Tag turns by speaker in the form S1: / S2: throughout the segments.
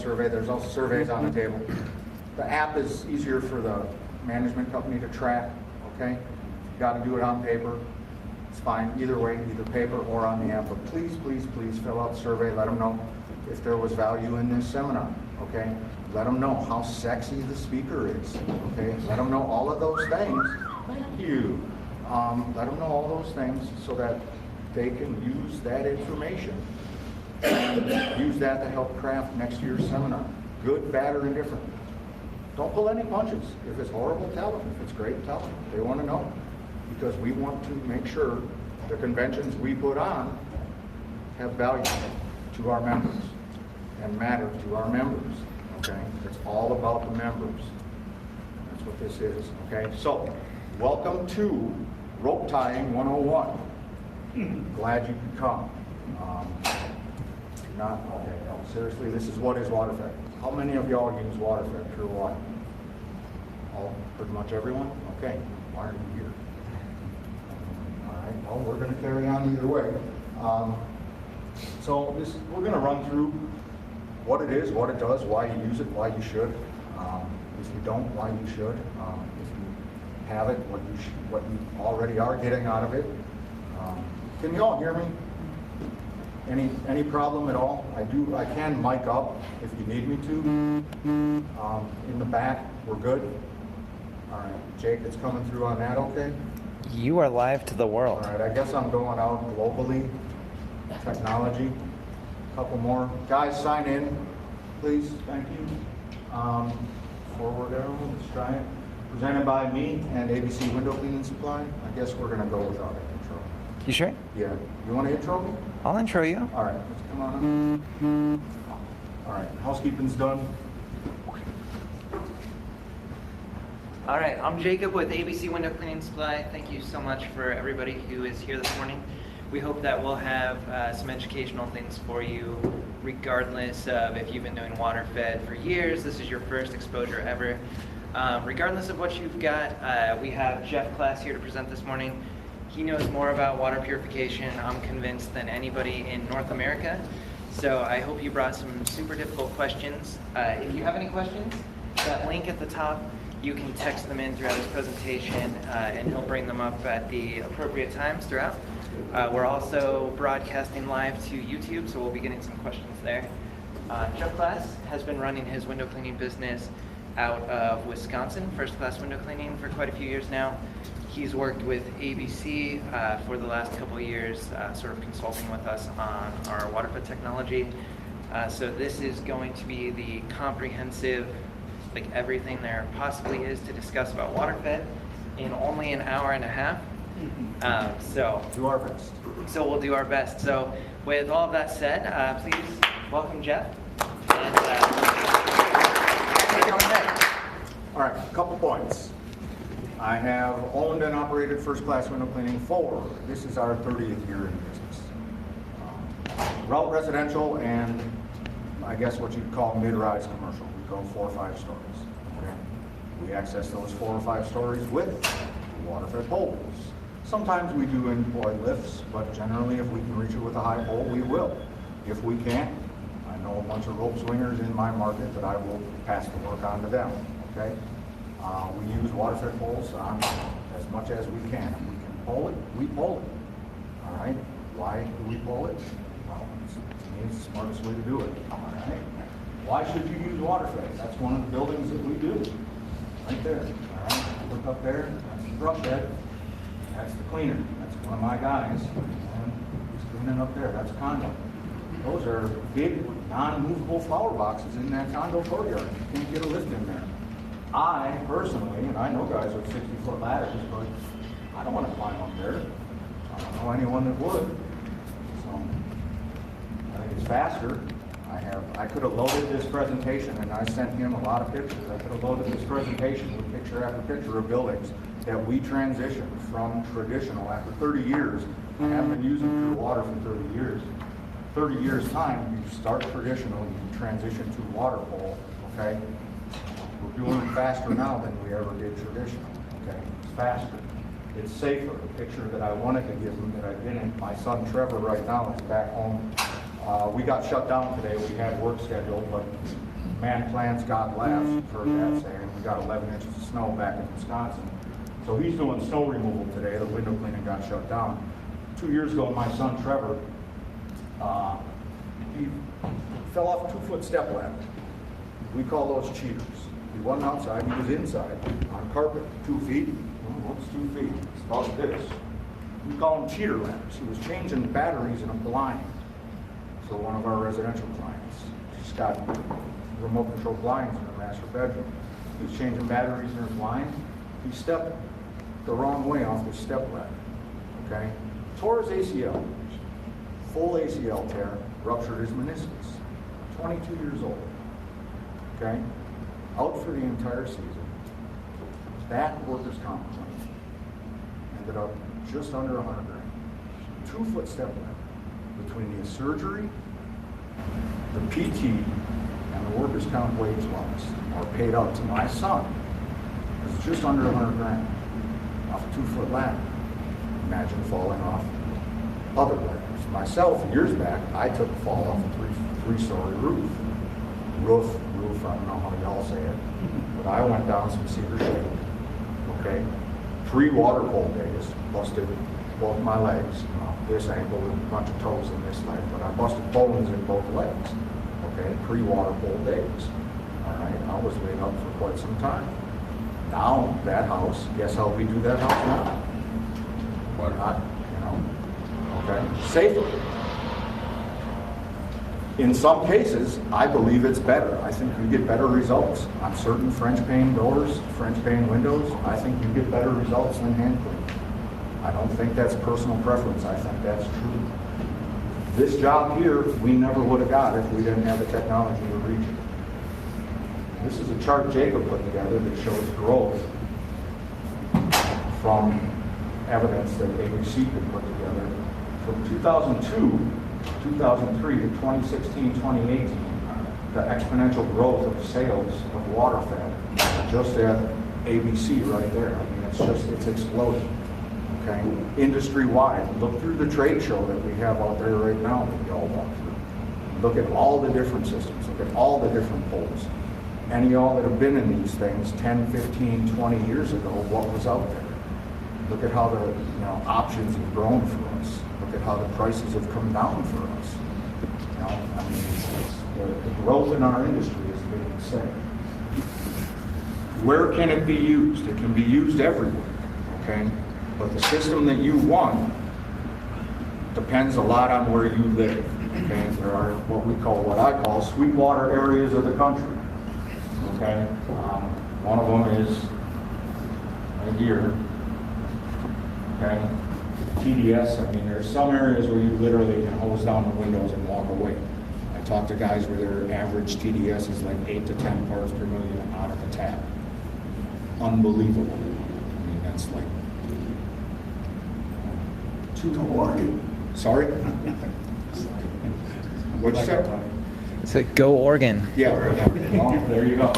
S1: survey. There's also surveys on the table. The app is easier for the management company to track, okay? You got to do it on paper. It's fine either way, either paper or on the app. But please, please, please fill out the survey. Let them know if there was value in this seminar, okay? Let them know how sexy the speaker is, okay? Let them know all of those things. Thank you. Let them know all those things so that they can use that information and use that to help craft next year's seminar. Good, bad, or indifferent. Don't pull any punches. If it's horrible, tell them. If it's great, tell them. They want to know. Because we want to make sure the conventions we put on have value to our members and matter to our members, okay? It's all about the members. That's what this is, okay? So, welcome to Rope Tying 101. Glad you could come. Not, okay, no, seriously, this is what is WaterFed. How many of y'all use WaterFed Pure Water? All, pretty much everyone? Okay, why are you here? All right, well, we're going to carry on either way. So we're going to run through what it is, what it does, why you use it, why you should. If you don't, why you should. If you have it, what you already are getting out of it. Can you all hear me? Any problem at all? I can mic up if you need me to. In the back, we're good. All right, Jake, it's coming through on that, okay?
S2: You are live to the world.
S1: All right, I guess I'm going out globally. Technology. A couple more. Guys, sign in, please. Thank you. Forward arrow, let's try it. Presented by me and ABC Window Cleaning Supply. I guess we're going to go without an intro.
S2: You sure?
S1: Yeah. You want to intro me?
S2: I'll intro you.
S1: All right, let's come on up. All right, housekeeping's done.
S3: All right, I'm Jacob with ABC Window Cleaning Supply. Thank you so much for everybody who is here this morning. We hope that we'll have some educational things for you, regardless of if you've been doing WaterFed for years, this is your first exposure ever. Regardless of what you've got, we have Jeff Class here to present this morning. He knows more about water purification, I'm convinced, than anybody in North America. So I hope you brought some super difficult questions. If you have any questions, that link at the top, you can text them in throughout his presentation, and he'll bring them up at the appropriate times throughout. We're also broadcasting live to YouTube, so we'll be getting some questions there. Jeff Class has been running his window cleaning business out of Wisconsin, First Class Window Cleaning, for quite a few years now. He's worked with ABC for the last couple of years, sort of consulting with us on our WaterFed technology. So this is going to be the comprehensive, like everything there possibly is to discuss about WaterFed in only an hour and a half. So
S1: Do our best.
S3: So we'll do our best. So with all of that said, please welcome Jeff. And take it away.
S1: All right, a couple points. I have owned and operated First Class Window Cleaning for, this is our 30th year in business. Route residential and I guess what you'd call mid-rise commercial. We go 4 or 5 stories. Okay? We access those 4 or 5 stories with WaterFed poles. Sometimes we do employ lifts, but generally if we can reach it with a high pole, we will. If we can't, I know a bunch of rope swingers in my market that I will pass the work on to them. Okay? We use WaterFed poles on as much as we can. If we can pole it, we pole it. All right? Why do we pole it? Well, to me, it's the smartest way to do it. All right? Why should you use WaterFed? That's one of the buildings that we do. Right there. All right? Look up there. That's the brush head. That's the cleaner. That's one of my guys. And he's cleaning up there. That's a condo. Those are big, non-movable flower boxes in that condo courtyard. You can't get a lift in there. I personally, and I know guys with 60-foot ladders, but I don't want to climb up there. I don't know anyone that would. So I think it's faster. I could have loaded this presentation, and I sent him a lot of pictures. I could have loaded this presentation with picture after picture of buildings that we transitioned from traditional after 30 years. I have been using pure water for 30 years. 30 years time, you start traditional, you transition to water pole, okay? We're doing it faster now than we ever did traditional, okay? It's faster. It's safer. The picture that I wanted to give him that I've been in, my son Trevor right now is back home. We got shut down today. We had work scheduled, but man plants, God laughs, you've heard that saying. We got 11 inches of snow back in Wisconsin. So he's doing snow removal today. The window cleaning got shut down. 2 years ago, my son Trevor, he fell off a 2-foot step ladder. We call those cheaters. He wasn't outside, he was inside, on carpet, 2 feet. What's 2 feet? It's about this. We call them cheater ladders. He was changing batteries in a blind for one of our residential clients. He's got remote control blinds in the master bedroom. He was changing batteries in his blind. He stepped the wrong way off the step ladder, okay? Tore his ACL, full ACL tear, ruptured his meniscus. 22 years old, okay? Out for the entire season. That workers' comp claim ended up just under $100,000. 2-foot step ladder between the surgery, the PT, and the workers' comp wage loss are paid out to my son. It's just under $100,000 off a 2-foot ladder. Imagine falling off other ladders. Myself, years back, I took a fall off a three-story roof. Roof, I don't know how y'all say it, but I went down some cedar shade, okay? Pre-water pole days, busted both my legs, this ankle and a bunch of toes in this leg, but I busted bones in both legs, okay? Pre-water pole days, all right? I was laid up for quite some time. Now, that house, guess how we do that house now? What not, okay? Safer. In some cases, I believe it's better. I think you get better results on certain French pane doors, French pane windows. I think you get better results than hand cleaning. I don't think that's personal preference. I think that's true. This job here, we never would have got if we didn't have the technology to reach it. This is a chart Jacob put together that shows growth from evidence that ABC could put together. From 2002, 2003 to 2016, 2018, the exponential growth of sales of WaterFed, just at ABC right there. I mean, it's exploding, okay? Industry-wide, look through the trade show that we have out there right now that we all walk through. Look at all the different systems, look at all the different poles. Any of y'all that have been in these things 10, 15, 20 years ago, what was out there? Look at how the options have grown for us. Look at how the prices have come down for us. I mean, the growth in our industry is being insane. Where can it be used? It can be used everywhere, okay? But the system that you want depends a lot on where you live, okay? There are what I call sweetwater areas of the country, okay? One of them is right here, okay? TDS, I mean, there's some areas where you literally can hose down the windows and walk away. I talk to guys where their average TDS is like 8 to 10 parts per million out of the tap. Unbelievable. I mean, that's like too hard. Sorry? What'd you say?
S2: It's like go Oregon.
S1: Yeah, well, there you go.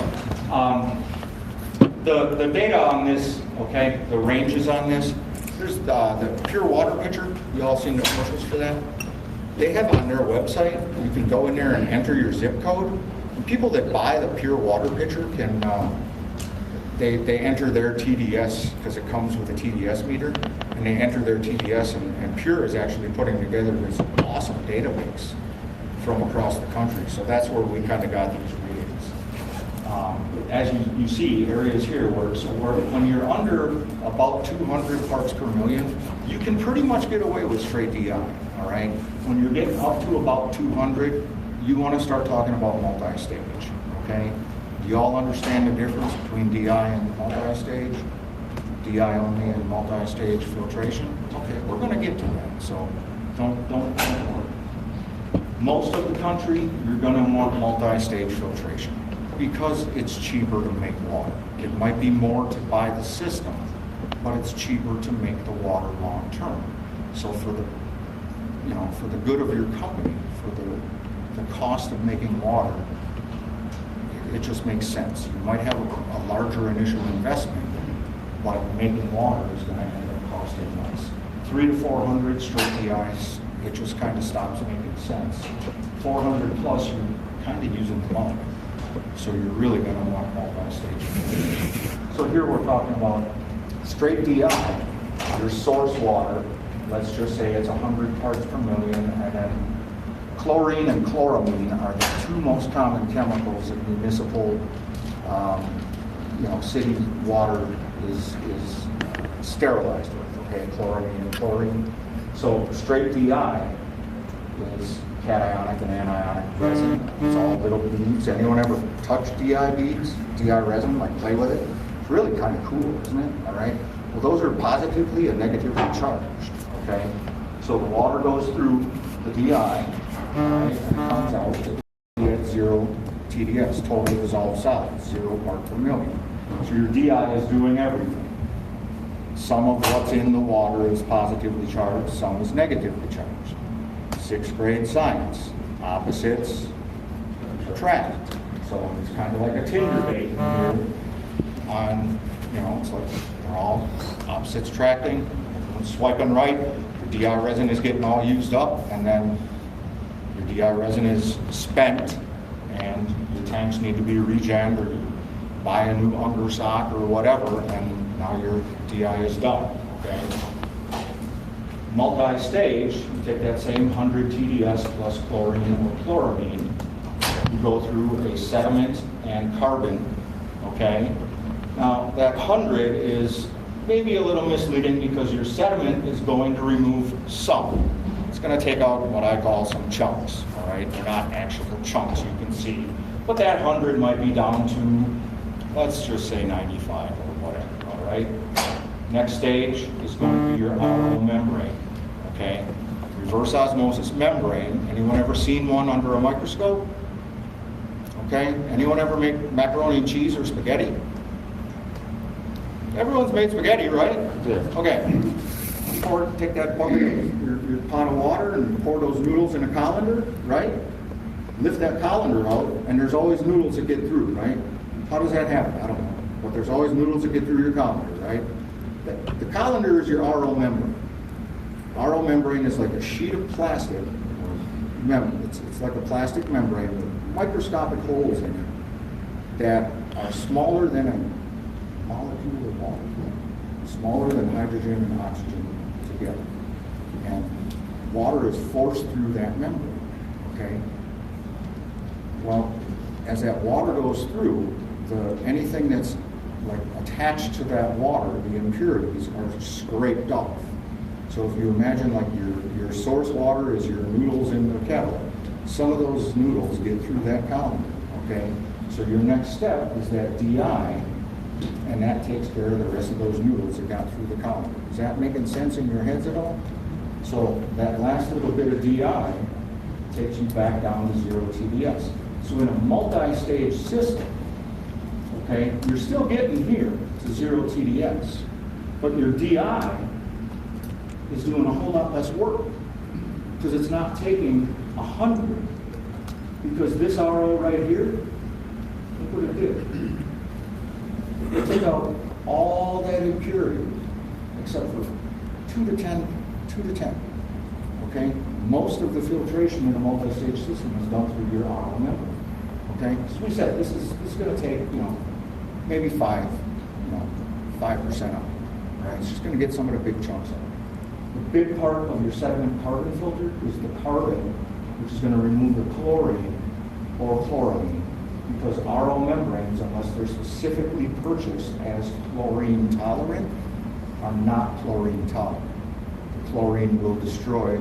S1: The data on this, okay, the ranges on this, there's the pure water pitcher. You all seen the commercials for that? They have on their website, you can go in there and enter your zip code. And people that buy the pure water pitcher can, they enter their TDS because it comes with a TDS meter, and they enter their TDS, and Pure is actually putting together this awesome database from across the country. So that's where we kind of got these readings. As you see, areas here where when you're under about 200 parts per million, you can pretty much get away with straight DI, all right? When you're getting up to about 200, you want to start talking about multi-stage, okay? Do you all understand the difference between DI and multi-stage? DI only and multi-stage filtration? Okay, we're going to get to that, so don't worry. Most of the country, you're going to want multi-stage filtration because it's cheaper to make water. It might be more to buy the system, but it's cheaper to make the water long term. So for the good of your company, for the cost of making water, it just makes sense. You might have a larger initial investment, but making water is going to end up costing less. 300 to 400 straight DIs, it just kind of stops making sense. 400 plus, you're kind of using the money. So you're really going to want multi-stage. So here we're talking about straight DI, your source water. Let's just say it's 100 parts per million, and then chlorine and chloramine are the two most common chemicals that municipal, city water is sterilized with. Okay, chloramine and chlorine. So straight DI is cationic and anionic resin. It's all little beads. Anyone ever touch DI beads? DI resin, like play with it? It's really kind of cool, isn't it? All right. Well, those are positively and negatively charged. Okay. So the water goes through the DI, right, and it comes out at 0 TDS, totally dissolved solids, 0 part per million. So your DI is doing everything. Some of what's in the water is positively charged, some is negatively charged. 6th grade science, opposites attract. So it's kind of like a Tinder date here on, it's like they're all opposites attracting. Everyone's swiping right, your DI resin is getting all used up, and then your DI resin is spent, and your tanks need to be regen, or you buy a new under sock or whatever, and now your DI is done. Okay. Multi-stage, you take that same 100 TDS plus chlorine or chloramine, you go through a sediment and carbon, okay? Now, that 100 is maybe a little misleading because your sediment is going to remove some. It's going to take out what I call some chunks, all right? They're not actual chunks you can see. But that 100 might be down to, let's just say 95 or whatever, all right? Next stage is going to be your RO membrane. Okay, reverse osmosis membrane. Anyone ever seen one under a microscope? Okay, anyone ever make macaroni and cheese or spaghetti? Everyone's made spaghetti, right?
S2: Yeah.
S1: Okay, take that bucket of your pot of water and pour those noodles in a colander, right? Lift that colander out, and there's always noodles that get through, right? How does that happen? I don't know, but there's always noodles that get through your colander, right? The colander is your RO membrane. RO membrane is like a sheet of plastic. It's like a plastic membrane with microscopic holes in it that are smaller than a molecule of water, smaller than hydrogen and oxygen together. And water is forced through that membrane, okay? Well, as that water goes through, anything that's like attached to that water, the impurities are scraped off. So if you imagine like your source water is your noodles in the kettle, some of those noodles get through that colander, okay? So your next step is that DI, and that takes care of the rest of those noodles that got through the colander. Is that making sense in your heads at all? So that last little bit of DI takes you back down to 0 TDS. So in a multi-stage system, okay, you're still getting here to 0 TDS, but your DI is doing a whole lot less work because it's not taking 100. Because this RO right here, look what it did. It took out all that impurity except for 2 to 10. Okay? Most of the filtration in a multi-stage system is done through your RO membrane. Okay? So we said this is going to take, maybe 5% out. All right? It's just going to get some of the big chunks out. The big part of your sediment carbon filter is the carbon, which is going to remove the chlorine or chloramine, because RO membranes, unless they're specifically purchased as chlorine tolerant, are not chlorine tolerant. The chlorine will destroy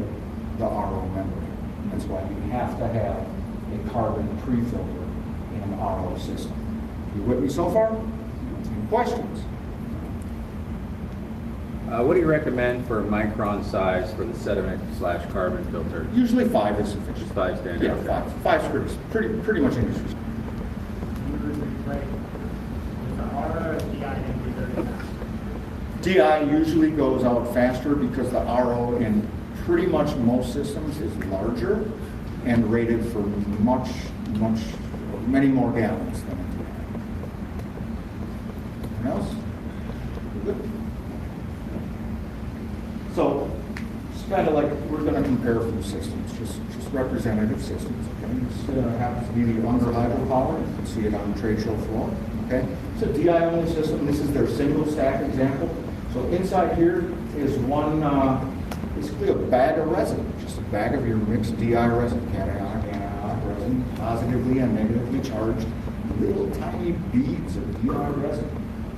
S1: the RO membrane. That's why you have to have a carbon pre-filter in an RO system. You with me so far? Any questions?
S4: What do you recommend for micron size for the sediment/carbon filter?
S1: Usually 5 is sufficient.
S4: Just 5 standard?
S1: Yeah,
S4: okay.
S1: 5 screws. Pretty much industry. DI usually goes out faster because the RO in pretty much most systems is larger and rated for many more gallons than a DI. Anything else? Good. So, kind of like, we're going to compare a few systems, just representative systems, okay? This happens to be the under hydropower. You can see it on the trade show floor, okay? It's a DI only system. This is their single stack example. So inside here is one, basically a bag of resin, just a bag of your mixed DI resin, cationic, anionic resin, positively and negatively charged, little tiny beads of DI resin.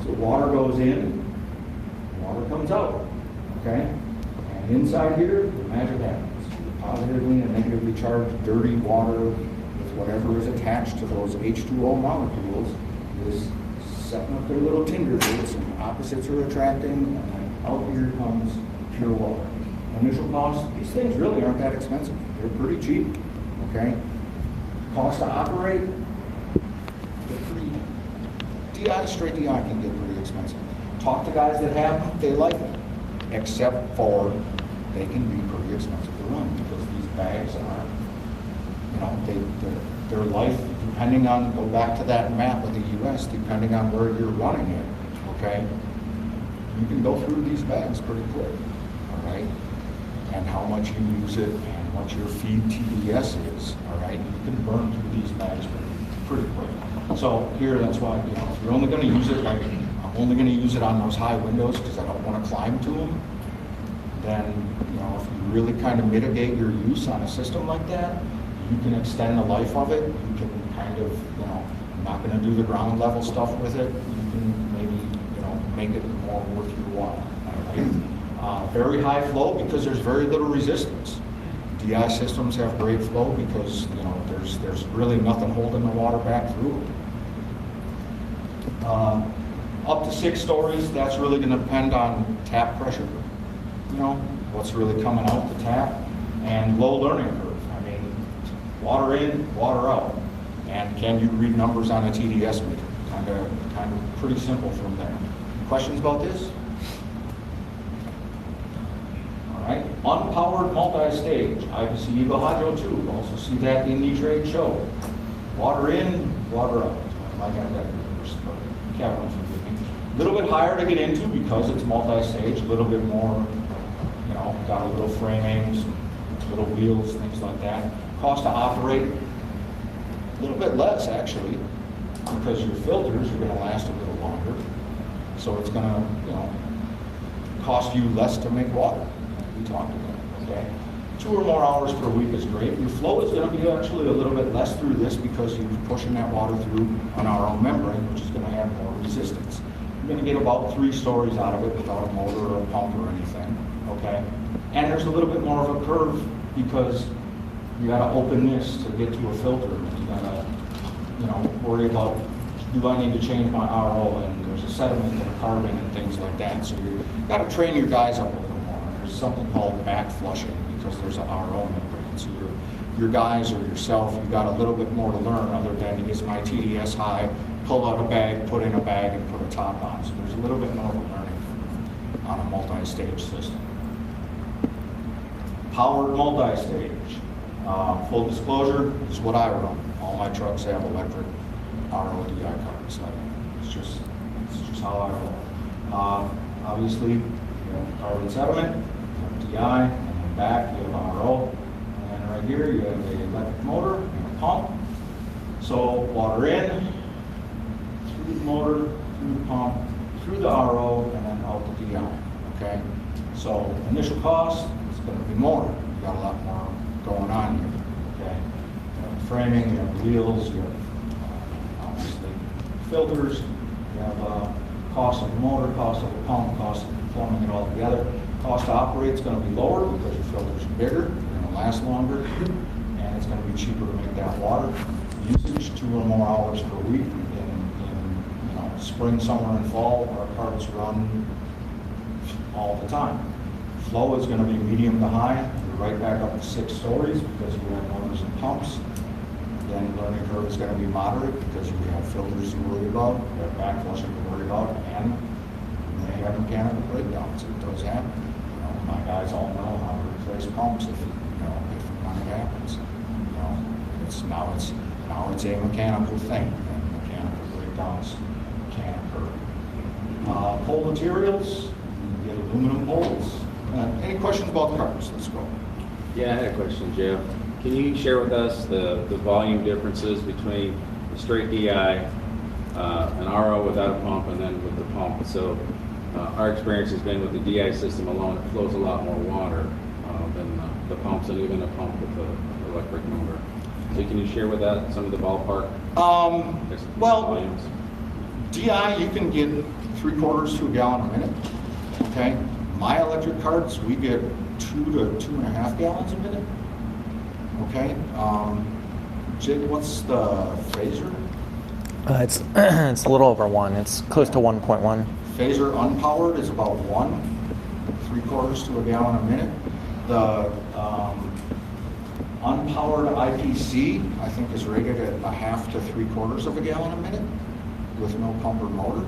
S1: So water goes in, water comes out, okay? And inside here, the magic happens. Positively and negatively charged dirty water with whatever is attached to those H2O molecules is setting up their little Tinder dates, and opposites are attracting, and then out here comes pure water. Initial cost, these things really aren't that expensive. They're pretty cheap, okay? Cost to operate, they're pretty, DI, straight DI can get pretty expensive. Talk to guys that have them, they like them, except for they can be pretty expensive to run because these bags are, you know, their life, depending on, go back to that map of the U.S., depending on where you're running it, okay? You can go through these bags pretty quick, all right? And how much you use it and what your feed TDS is, all right? You can burn through these bags pretty quick. So here, that's why, you know, if you're only going to use it, like I'm only going to use it on those high windows because I don't want to climb to them, then, you know, if you really kind of mitigate your use on a system like that, you can extend the life of it. You can kind of, you know, I'm not going to do the ground level stuff with it. You can maybe, you know, make it more worth your while. All right? Very high flow because there's very little resistance. DI systems have great flow because, you know, there's really nothing holding the water back through it. Up to 6 stories, that's really going to depend on tap pressure. You know, what's really coming out the tap, and low learning curve. I mean, water in, water out. And can you read numbers on a TDS meter? Kind of pretty simple from there. Questions about this? All right, unpowered multi-stage, IWCA Eagle Hydro 2. Also see that in the trade show. Water in, water out. I got that reversed, but Kevin, forgive me. A little bit higher to get into because it's multi-stage, a little bit more, you know, got a little framing, some little wheels, things like that. Cost to operate, a little bit less actually, because your filters are going to last a little longer. So it's going to, you know, cost you less to make water, like we talked about, okay? 2 or more hours per week is great. Your flow is going to be actually a little bit less through this because you're pushing that water through an RO membrane, which is going to have more resistance. You're going to get about 3 stories out of it without a motor or a pump or anything, okay? And there's a little bit more of a curve because you got to open this to get to a filter. You got to, you know, worry about, do I need to change my RO? And there's a sediment and a carbon and things like that. So you got to train your guys up a little more. There's something called back flushing because there's an RO membrane. So your guys or yourself, you got a little bit more to learn other than is my TDS high, pull out a bag, put in a bag, and put a top on. So there's a little bit more of a learning on a multi-stage system. Powered multi-stage. Full disclosure, this is what I run. All my trucks have electric RO/DI cards. It's just how I roll. Obviously, you have carbon sediment, you have DI, and then back you have RO. And right here you have an electric motor and a pump. So water in, through the motor, through the pump, through the RO, and then out the DI. Okay? So initial cost is going to be more. You got a lot more going on here. Okay? You have framing, you have wheels, you have obviously filters, you have cost of the motor, cost of the pump, cost of plumbing it all together. Cost to operate is going to be lower because your filters are bigger, they're going to last longer, and it's going to be cheaper to make that water. Usage 2 or more hours per week. In you know, spring, summer, and fall, our carts run all the time. Flow is going to be medium to high. You're right back up to 6 stories because you have motors and pumps. Then learning curve is going to be moderate because you have filters to worry about, you have back flushing to worry about, and you may have mechanical breakdowns. It does happen. You know, my guys all know how to replace pumps if when it happens. You know, now it's a mechanical thing, and mechanical breakdowns can occur. Pole materials, you get aluminum poles.
S5: Any questions about the cards? Let's go.
S4: Yeah, I had a question, Jeff. Can you share with us the volume differences between the straight DI, an RO without a pump, and then with the pump? So our experience has been with the DI system alone, it flows a lot more water than the pumps, and even a pump with the electric motor. So can you share with that some of the ballpark
S5: Well,
S4: volumes?
S5: DI, you can get 3/4 to a gallon a minute. Okay. My electric carts, we get 2 to 2.5 gallons a minute. Okay. Jake, what's the phaser?
S2: It's it's a little over 1. It's close to 1.1.
S5: Phaser unpowered is about 3/4 to a gallon a minute. The unpowered IPC, I think, is rated at 1/2 to 3/4 of a gallon a minute with no pump or motor.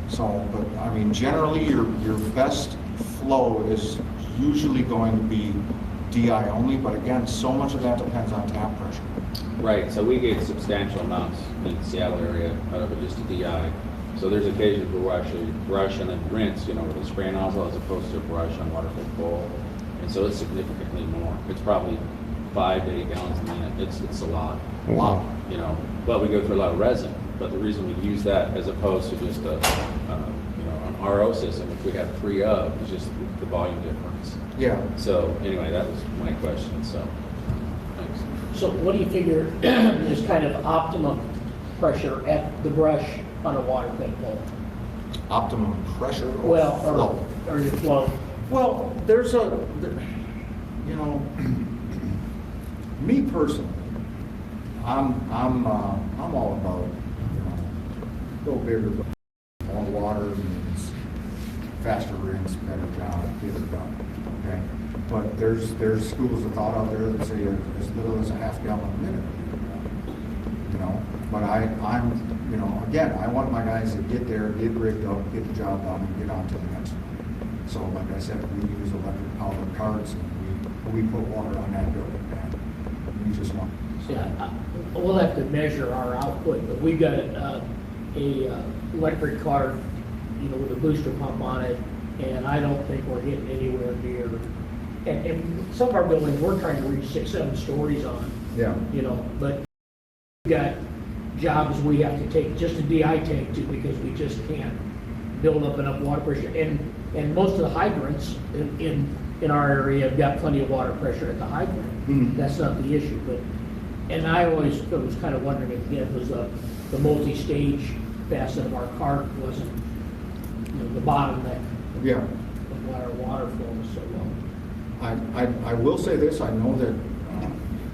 S5: So, but I mean, generally your best flow is usually going to be DI only, but again, so much of that depends on tap pressure.
S4: Right, so we get substantial amounts in the Seattle area out of just a DI. So there's occasions where we'll actually brush and then rinse, with a spray nozzle as opposed to a brush on WaterFed bowl. And so it's significantly more. It's probably 5 to 8 gallons a minute. It's a lot.
S5: Wow.
S4: But we go through a lot of resin. But the reason we use that as opposed to just an RO system, which we have 3 of, is just the volume difference.
S5: Yeah.
S4: So anyway, that was my question. So thanks.
S6: So what do you figure is kind of optimum pressure at the brush on a WaterFed bowl?
S5: Optimum pressure or
S6: Well,
S5: flow?
S6: or your flow?
S5: Well, me personally, I'm all about, go bigger, more water means faster rinse, better job, get it done, okay? But there's schools of thought out there that say as little as a 1/2 gallon a minute, but I'm, again, I want my guys to get there, get rigged up, get the job done, and get on to the next one. So like I said, we use electric powered carts, and we put water on that building, and we just want.
S6: Yeah, we'll have to measure our output, but we've got a electric car, with a booster pump on it, and I don't think we're getting anywhere near. And some of our buildings, we're trying to reach 6, 7 stories on.
S5: Yeah.
S6: But we've got jobs we have to take just a DI tank to because we just can't build up enough water pressure. And most of the hydrants in our area have got plenty of water pressure at the hydrant.
S5: Mhm.
S6: That's not the issue, and I always was kind of wondering if it was the multi-stage facet of our cart wasn't, the bottleneck
S5: Yeah.
S6: of why our water flow is so low.
S5: I will say this, I know that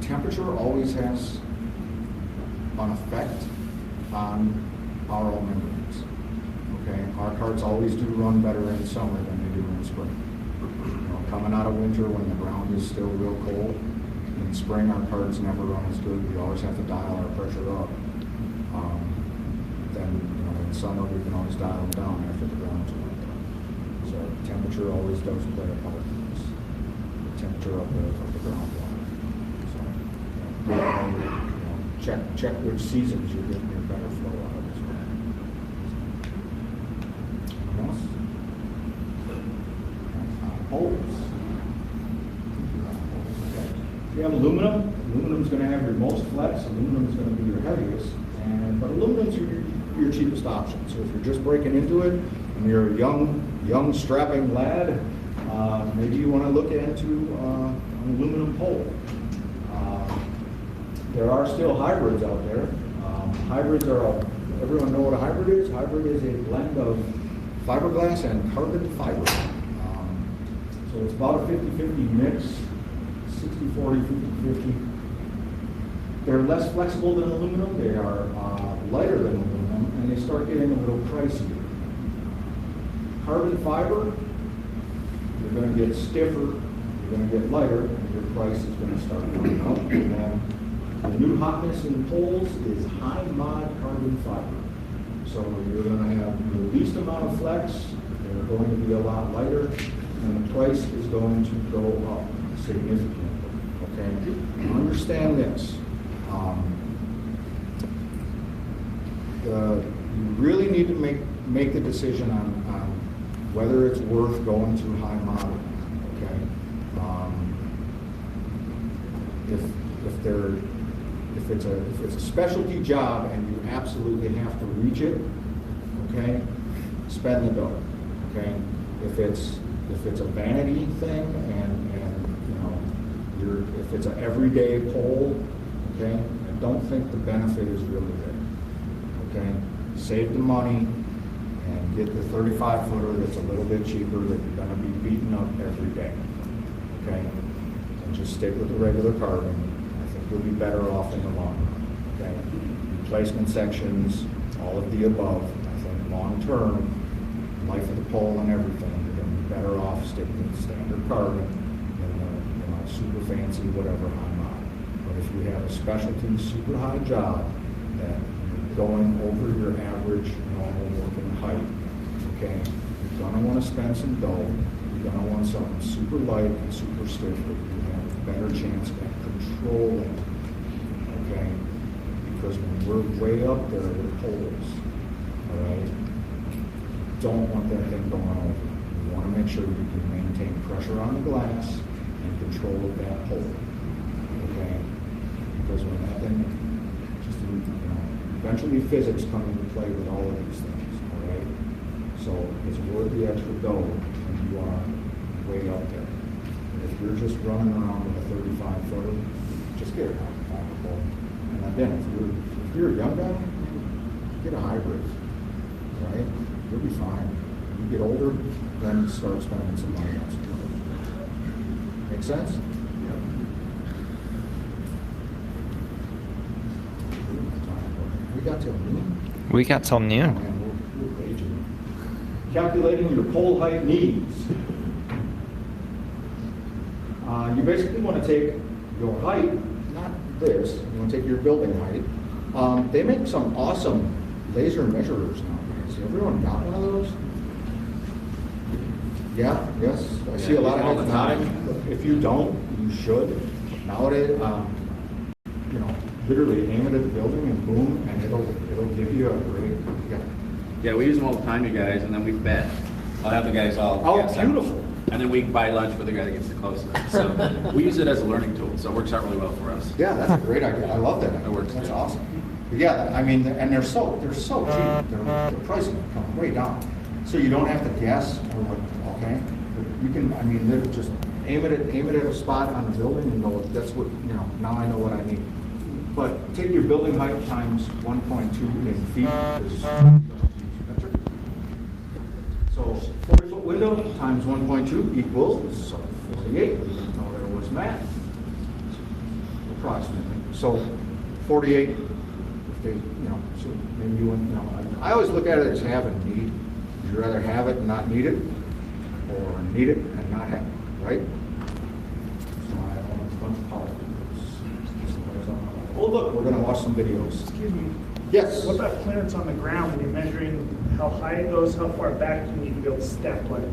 S5: temperature always has an effect on our own membranes. Okay, our carts always do run better in summer than they do in spring. Coming out of winter when the ground is still real cold, in spring our carts never run as good. We always have to dial our pressure up. Then in summer we can always dial them down after the ground's warmed up. So temperature always does play a part in this. The temperature of the groundwater. So check which seasons you're getting your better flow out of as well. Anything else? Holes. You have aluminum. Aluminum's going to have your most flex. Aluminum's going to be your heaviest. But aluminum's your cheapest option. So if you're just breaking into it and you're a young strapping lad, maybe you want to look into an aluminum pole. There are still hybrids out there. Hybrids everyone know what a hybrid is? Hybrid is a blend of fiberglass and carbon fiber. So it's about a 50-50 mix, 60-40, 50-50. They're less flexible than aluminum, they are lighter than aluminum, and they start getting a little pricier. Carbon fiber, you're going to get stiffer, you're going to get lighter, and your price is going to start going up. And then the new hotness in poles is high mod carbon fiber. So you're going to have the least amount of flex, they're going to be a lot lighter, and the price is going to go up significantly. Okay, understand this. You really need to make the decision on whether it's worth going to high mod. okay? If it's a specialty job and you absolutely have to reach it, okay, spend the dough, okay? If it's a vanity thing and you know, if it's an everyday pole, okay, I don't think the benefit is really there, okay? Save the money and get the 35 footer that's a little bit cheaper that you're gonna be beating up every day, okay? And just stick with the regular carbon. I think you'll be better off in the long run, okay? Replacement sections, all of the above. I think long term, life of the pole and everything, you're gonna be better off sticking with standard carbon than you know, super fancy whatever high mod. But if you have a specialty super high job that you're going over your average normal working height, okay, you're gonna want to spend some dough. You're gonna want something super light and super stiff that you have a better chance at controlling, okay? Because when we're way up there with poles, all right, don't want that thing going over. You want to make sure you can maintain pressure on the glass and control of that pole, okay? Because when that thing, just, you know, eventually physics come into play with all of these things, all right? So it's worth the extra dough when you are way up there. And if you're just running around with a 35 footer, just get a fiber pole. And again, if you're a young guy, get a hybrid, right? You'll be fine. You get older, then start spending some money on some. Make sense? Yeah. We got till noon.
S2: We got till noon.
S5: Man, we're raging. Calculating your pole height needs. You basically want to take your height, not this, you want to take your building height. They make some awesome laser measurers nowadays. Everyone got one of those? Yeah, yes. I see a lot of heads nodding. If you don't, you should. Nowadays, you know, literally aim it at the building and boom, and it'll give you a great,
S4: Yeah, we use them all the time, you guys, and then we bet. I'll have the guys all.
S5: Oh,
S4: guess out.
S5: beautiful.
S4: And then we buy lunch for the guy that gets the closest. So we use it as a learning tool, so it works out really well for us.
S5: Yeah, that's a great idea. I love that.
S4: It works,
S5: That's
S4: yeah.
S5: awesome. But yeah, I mean, and they're so cheap. The pricing will come way down. So you don't have to guess or what, okay? But you can, I mean, they're just aim it at a spot on the building and go, that's what, you know, now I know what I need. But take your building height times 1.2 in feet. So 40-foot window times 1.2 equals 48. We didn't know there was math. Approximately. So 48, if they, you know, so maybe you wouldn't, you know, I always look at it as have and need. Would you rather have it and not need it? Or need it and not have it, right? So I have a bunch of politics. Oh, look, we're going to watch some videos.
S7: Excuse me.
S5: Yes?
S7: What about clearance on the ground when you're measuring how high it goes, how far back do you need to be able to step like?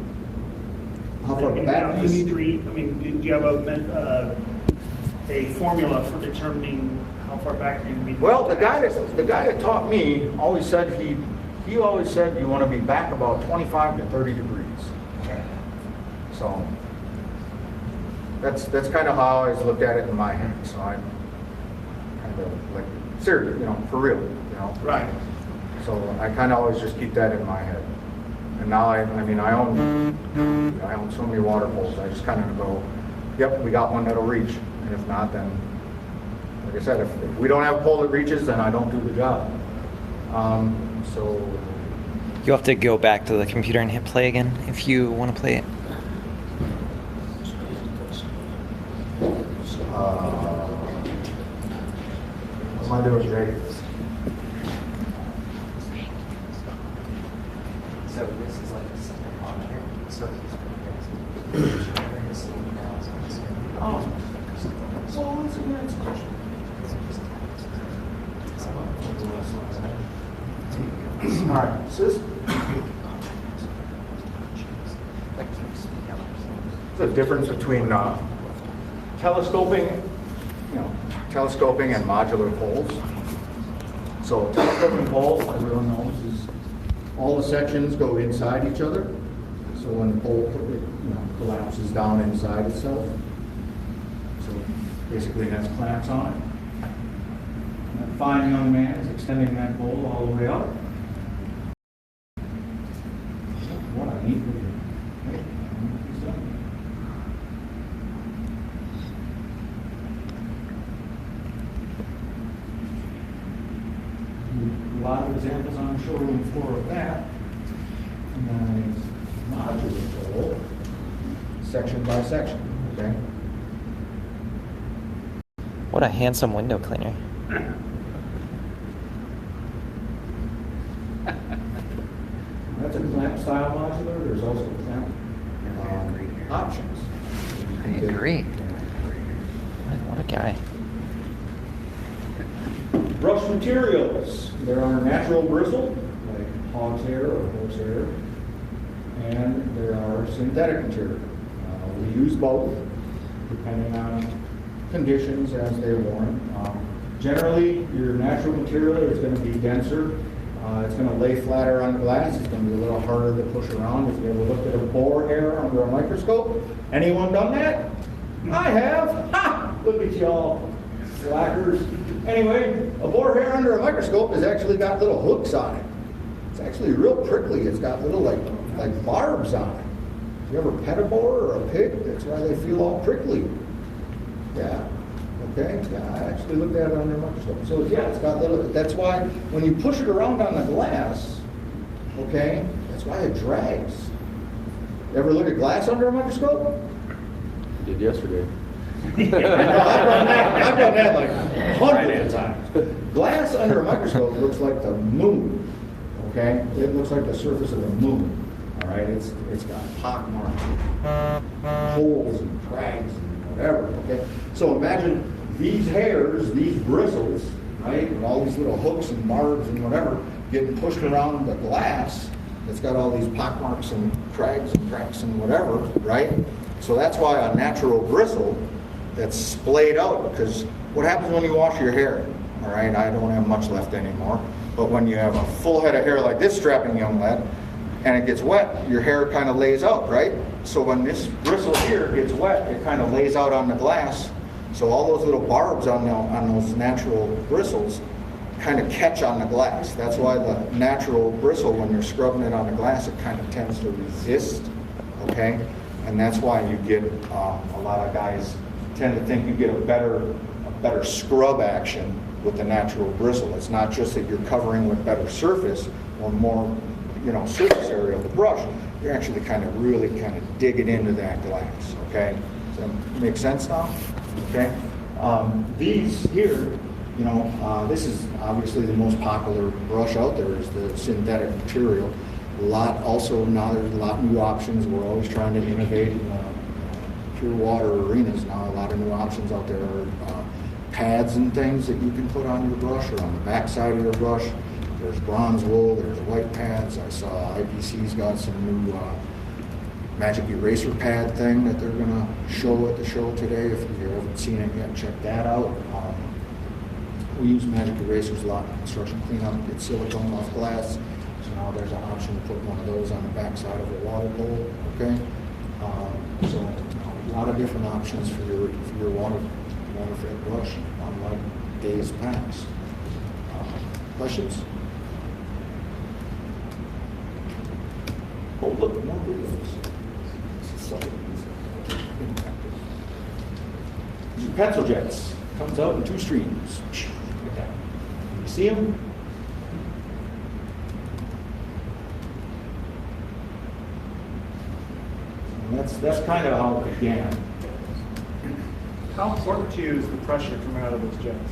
S5: How far
S7: Like,
S5: back
S7: down
S5: do
S7: the
S5: you need to?
S7: street? I mean, do you have a formula for determining how far back you need to be?
S5: Well, the guy that taught me always said he always said you want to be back about 25 to 30 degrees. Okay. So that's kind of how I always looked at it in my head. So I kind of like serious, you know, for real, you know.
S7: Right.
S5: So I kind of always just keep that in my head. And now I own so many water poles. I just kind of go, yep, we got one that'll reach. And if not, then, like I said, if we don't have a pole that reaches, then I don't do the job. So,
S2: You'll have to go back to the computer and hit play again if you want to play it.
S5: what am I doing, Jay?
S3: So this is like a simple monitor. So
S5: Oh, so it's a nice question. All right, so this. The difference between telescoping and modular poles. So telescoping poles, everyone knows, is all the sections go inside each other. So when the pole, collapses down inside itself. So basically it has clamps on it. And that fine young man is extending that pole all the way up. What a neat video. Right? He's done. A lot of examples on the showroom floor of that. And it's modular pole, section by section, okay?
S2: What a handsome window cleaner.
S5: That's a clamp style modular. There's also clamp options.
S2: I agree. What a guy.
S5: Brush materials. There are natural bristle, like hog's hair or horsehair, and there are synthetic material. We use both, depending on conditions as they warrant. Generally, your natural material is going to be denser. It's going to lay flatter on the glass. It's going to be a little harder to push around. If you ever looked at a boar hair under a microscope, anyone done that? I have. Ha! Look at y'all, slackers. Anyway, a boar hair under a microscope has actually got little hooks on it. It's actually real prickly. It's got little like barbs on it. If you ever pet a boar or a pig, that's why they feel all prickly. Yeah. Okay. Yeah, I actually looked at it under a microscope. So yeah, it's got little. That's why when you push it around on the glass, okay, that's why it drags. You ever look at glass under a microscope?
S4: Did yesterday.
S5: I've done that like hundreds of times. Glass under a microscope looks like the moon. Okay, it looks like the surface of the moon. All right, it's got pock marks, holes and cracks and whatever. Okay, so imagine these hairs, these bristles, right, and all these little hooks and barbs and whatever getting pushed around the glass. It's got all these pock marks and cracks and whatever, right? So that's why a natural bristle that's splayed out, because what happens when you wash your hair? All right, I don't have much left anymore, but when you have a full head of hair like this strapping young lad, and it gets wet, your hair kind of lays out, right? So when this bristle here gets wet, it kind of lays out on the glass. So all those little barbs on those natural bristles kind of catch on the glass. That's why the natural bristle, when you're scrubbing it on the glass, it kind of tends to resist, okay? And that's why you get, a lot of guys tend to think you get a better scrub action with the natural bristle. It's not just that you're covering with better surface or more, surface area of the brush. You're actually really digging into that glass, okay? Does that make sense now? Okay? These here, this is obviously the most popular brush out there is the synthetic material. Now there's a lot of new options. We're always trying to innovate in pure water arenas now. A lot of new options out there are pads and things that you can put on your brush or on the back side of your brush. There's bronze wool, there's white pads. I saw IWCA's got some new magic eraser pad thing that they're going to show at the show today. If you haven't seen it yet, check that out. We use magic erasers a lot in construction cleanup, get silicone off glass. So now there's an option to put one of those on the back side of a water bowl. Okay, so a lot of different options for your WaterFed brush, unlike days past. Questions? Oh, look, more videos. These are pencil jets. Comes out in two streams. Okay. You see them? And that's kind of how it began.
S7: How important to you is the pressure coming out of those jets?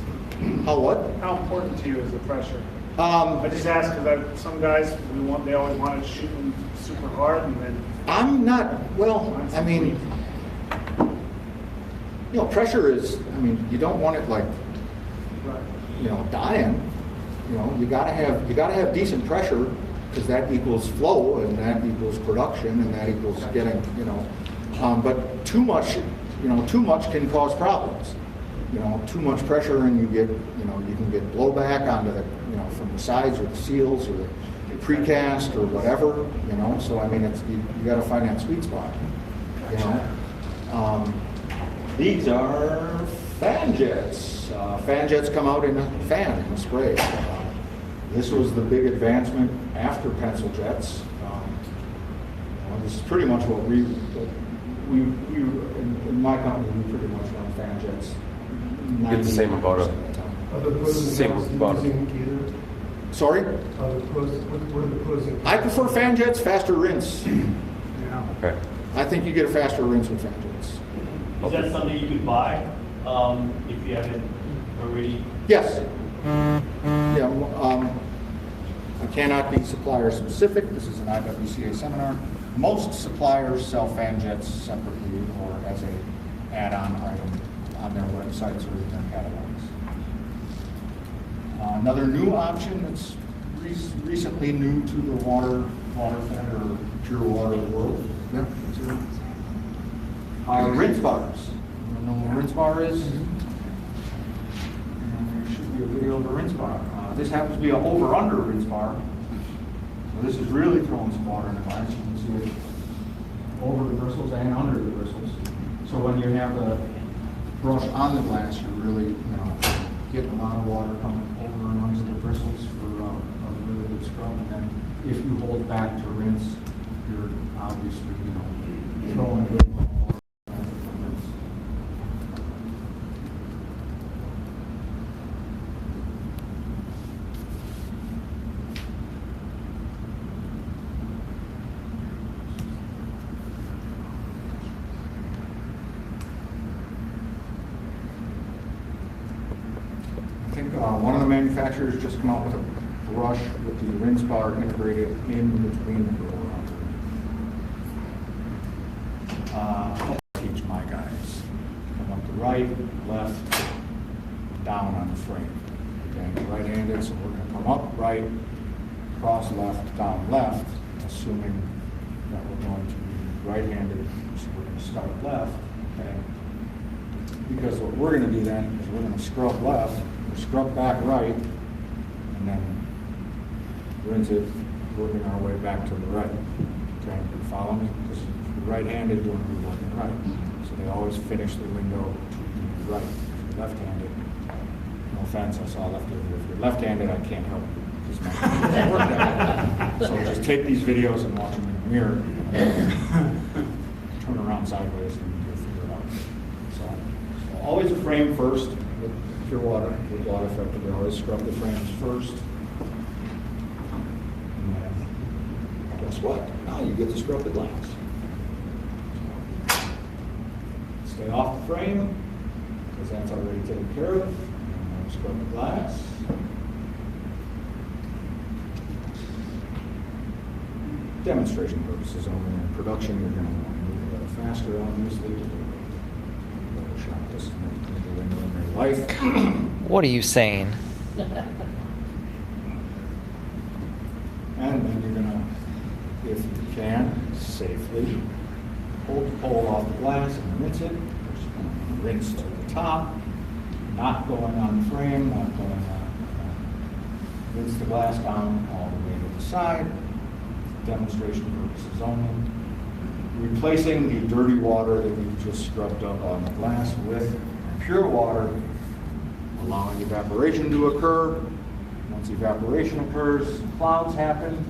S5: How what?
S7: How important to you is the pressure?
S5: I
S7: I just ask because some guys they always wanted to shoot them super hard, and then
S5: I'm not, well, I mean, pressure is, you don't want it like, dying. You gotta have decent pressure because that equals flow and that equals production and that equals getting, but too much can cause problems. Too much pressure and you get, you can get blowback onto the, from the sides or the seals or
S1: precast or whatever, you know, so I mean, it's, you gotta find that sweet spot, you know. These are fan jets. Fan jets come out in a fan, in a spray. This was the big advancement after pencil jets. Well, this is pretty much what we in my company, we pretty much run fan jets.
S8: It's the same about it.
S9: Are the pros and
S8: Same
S9: cons
S8: about it.
S9: using either?
S1: Sorry?
S9: Are the pros, what are the pros and cons?
S1: I prefer fan jets, faster rinse.
S8: Okay.
S1: I think you get a faster rinse with fan jets.
S10: Is that something you could buy if you haven't already?
S1: Yes. Yeah, I cannot be supplier specific. This is an IWCA seminar. Most suppliers sell fan jets separately or as a add-on item on their websites or in their catalogs. Another new option that's recently new to the WaterFed or pure water world. Yeah. Rinse bars. You know what a rinse bar is? There should be a video of a rinse bar. This happens to be an over-under rinse bar. So this is really throwing some water in the glass. You can see it over the bristles and under the bristles. So when you have the brush on the glass, you're really, you know, getting a lot of water coming over and under the bristles for a really good scrub. And then if you hold back to rinse, you're obviously, you know, throwing a good amount of water. One of the manufacturers just come out with a brush with the rinse bar integrated in between the roller. Teach my guys. Come up the right, left, down on the frame. Okay, right-handed, so we're going to come up right, cross left, down left, assuming that we're going to be right-handed, so we're going to start left. Okay. Because what we're going to do then is we're going to scrub left, scrub back right, and then rinse it, working our way back to the right. Okay, you follow me? Because you're right-handed, you're going to be working right. So they always finish the window to the right. If you're left-handed, no offense, I saw left-handed. If you're left-handed, I can't help you. Because my hand doesn't work that way. So just take these videos and watch them in the mirror, turn around sideways, and you'll figure it out. So always a frame first. With pure water, with WaterFed, we always scrub the frames first. And then, guess what? Now you get to scrub the glass. Stay off the frame, because that's already taken care of. And then scrub the glass. Demonstration purposes only. In production, you're going to want to move a little faster, obviously. This is in their life.
S2: What are you saying?
S1: And then you're gonna, if you can, safely hold the pole off the glass and rinse it. Rinse to the top, not going on the frame, not going on. Rinse the glass down all the way to the side. Demonstration purposes only. Replacing the dirty water that we just scrubbed up on the glass with pure water, allowing evaporation to occur. Once evaporation occurs, clouds happen,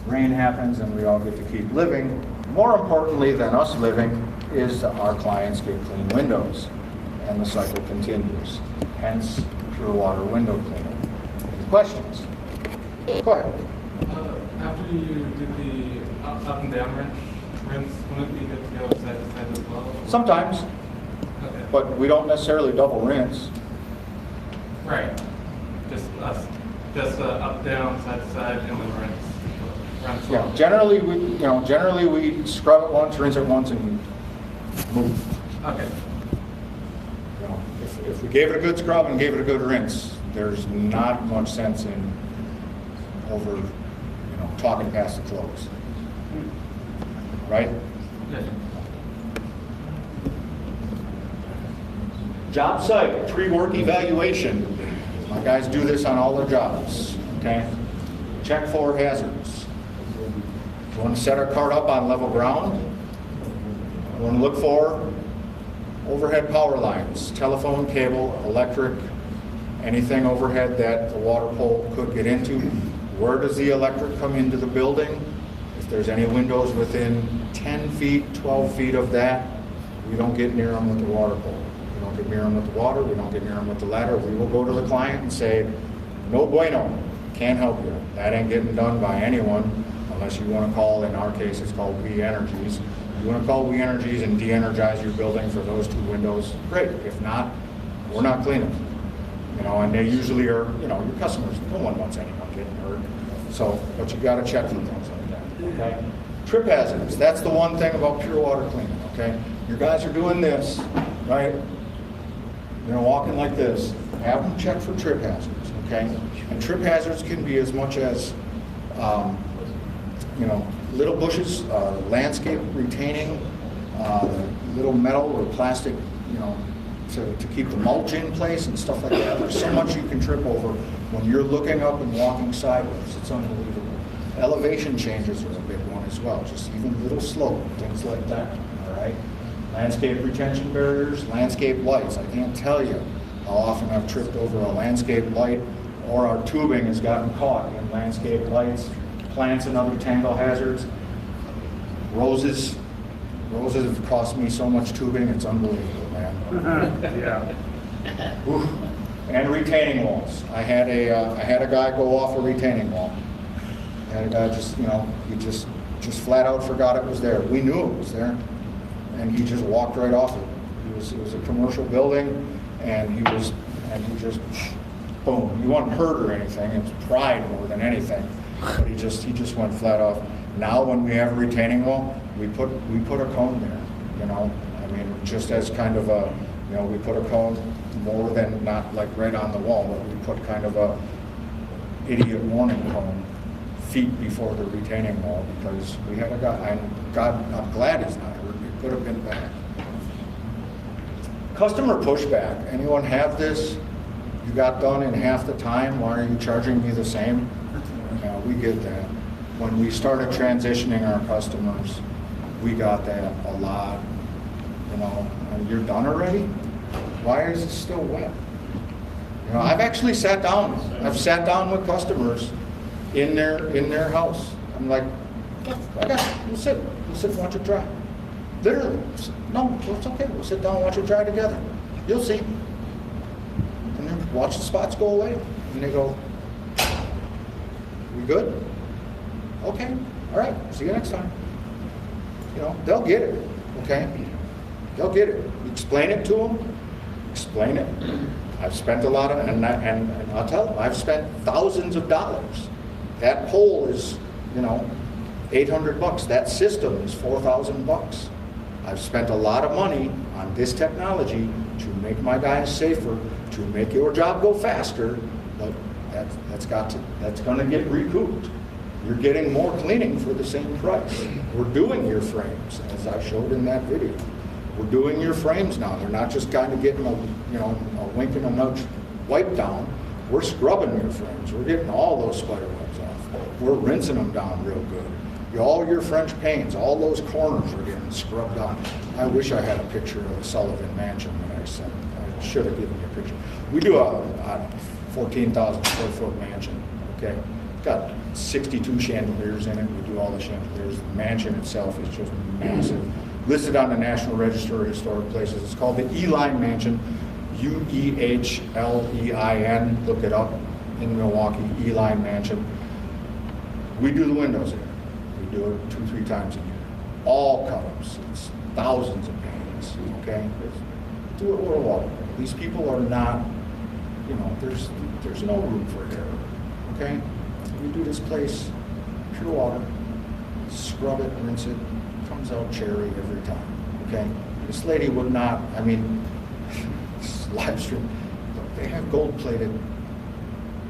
S1: rain happens, and we all get to keep living. More importantly than us living is that our clients get clean windows, and the cycle continues. Hence, pure water window cleaning. Any questions? Go ahead.
S11: After you did the up and down rinse, wouldn't it be good to go side to side as well?
S1: Sometimes,
S11: Okay.
S1: but we don't necessarily double rinse.
S11: Right. Just us. Just up, down, side to side, and then rinse.
S1: Yeah, generally we scrub it once, rinse it once, and move.
S11: Okay.
S1: You know, if we gave it a good scrub and gave it a good rinse, there's not much sense in talking past the close. Right?
S11: Yeah.
S1: Job site, pre-work evaluation. My guys do this on all their jobs, okay? Check for hazards. We want to set our cart up on level ground. We want to look for overhead power lines, telephone, cable, electric, anything overhead that the water pole could get into. Where does the electric come into the building? If there's any windows within 10 feet, 12 feet of that, we don't get near them with the water pole. We don't get near them with the water, we don't get near them with the ladder. We will go to the client and say, no bueno, can't help you. That ain't getting done by anyone unless you want to call, in our case, it's called We Energies. You want to call We Energies and de-energize your building for those 2 windows, great. If not, we're not cleaning. You know, and they usually are, you know, your customers, no one wants anyone getting hurt. So, but you got to check for things like that, okay? Trip hazards, that's the one thing about pure water cleaning, okay? Your guys are doing this, right? They're walking like this. Have them check for trip hazards, okay? And trip hazards can be as much as, you know, little bushes, landscape retaining, little metal or plastic, you know, to keep the mulch in place and stuff like that. There's so much you can trip over when you're looking up and walking sideways. It's unbelievable. Elevation changes are a big one as well, just even little slope, things like that, all right? Landscape retention barriers, landscape lights. I can't tell you how often I've tripped over a landscape light or our tubing has gotten caught in landscape lights, plants and other tangle hazards. Roses have cost me so much tubing, it's unbelievable, man.
S7: Yeah.
S1: Oof. And retaining walls. I had a guy go off a retaining wall. I had a guy just, you know, he just flat out forgot it was there. We knew it was there, and he just walked right off it. It was a commercial building, and he just, boom. He wasn't hurt or anything. It was pride more than anything. But he just went flat off. Now when we have a retaining wall, we put a cone there. You know, I mean, just as kind of a, you know, we put a cone more than not like right on the wall, but we put kind of a idiot warning cone feet before the retaining wall because we had a guy, and God, I'm glad he's not hurt. It could have been bad. Customer pushback. Anyone have this? You got done in half the time. Why are you charging me the same? Yeah, we get that. When we started transitioning our customers, we got that a lot. You know, and you're done already? Why is it still wet? You know, I've actually sat down. I've sat down with customers in their house. I'm like, I got you. We'll sit and watch it dry. Literally. No, it's okay. We'll sit down and watch it dry together. You'll see. And then watch the spots go away. And they go, we good? Okay. All right. See you next time. You know, they'll get it. Okay? They'll get it. You explain it to them. Explain it. I've spent a lot of, and I'll tell them, I've spent thousands of dollars. That pole is, you know, $800. That system is $4,000. I've spent a lot of money on this technology to make my guys safer, to make your job go faster, but that's going to get recouped. You're getting more cleaning for the same price. We're doing your frames, as I showed in that video. We're doing your frames now. They're not just kind of getting a wink and a nudge wipe down. We're scrubbing your frames. We're getting all those spider webs off. We're rinsing them down real good. All your French panes, all those corners are getting scrubbed down. I wish I had a picture of the Sullivan Mansion that I sent. I should have given you a picture. We do a 14,000 square foot mansion. Okay, it's got 62 chandeliers in it. We do all the chandeliers. The mansion itself is just massive. Listed on the National Register of Historic Places. It's called the Uehlein Mansion, Uehlein. Look it up in Milwaukee, Uehlein Mansion. We do the windows there. We do it 2-3 times a year. All colors. It's thousands of paintings. Okay, do it worldwide. These people are not. You know, there's no room for error. Okay, we do this place pure water. Scrub it, rinse it. Comes out cherry every time. Okay, this lady would not. I mean, live stream. They have gold-plated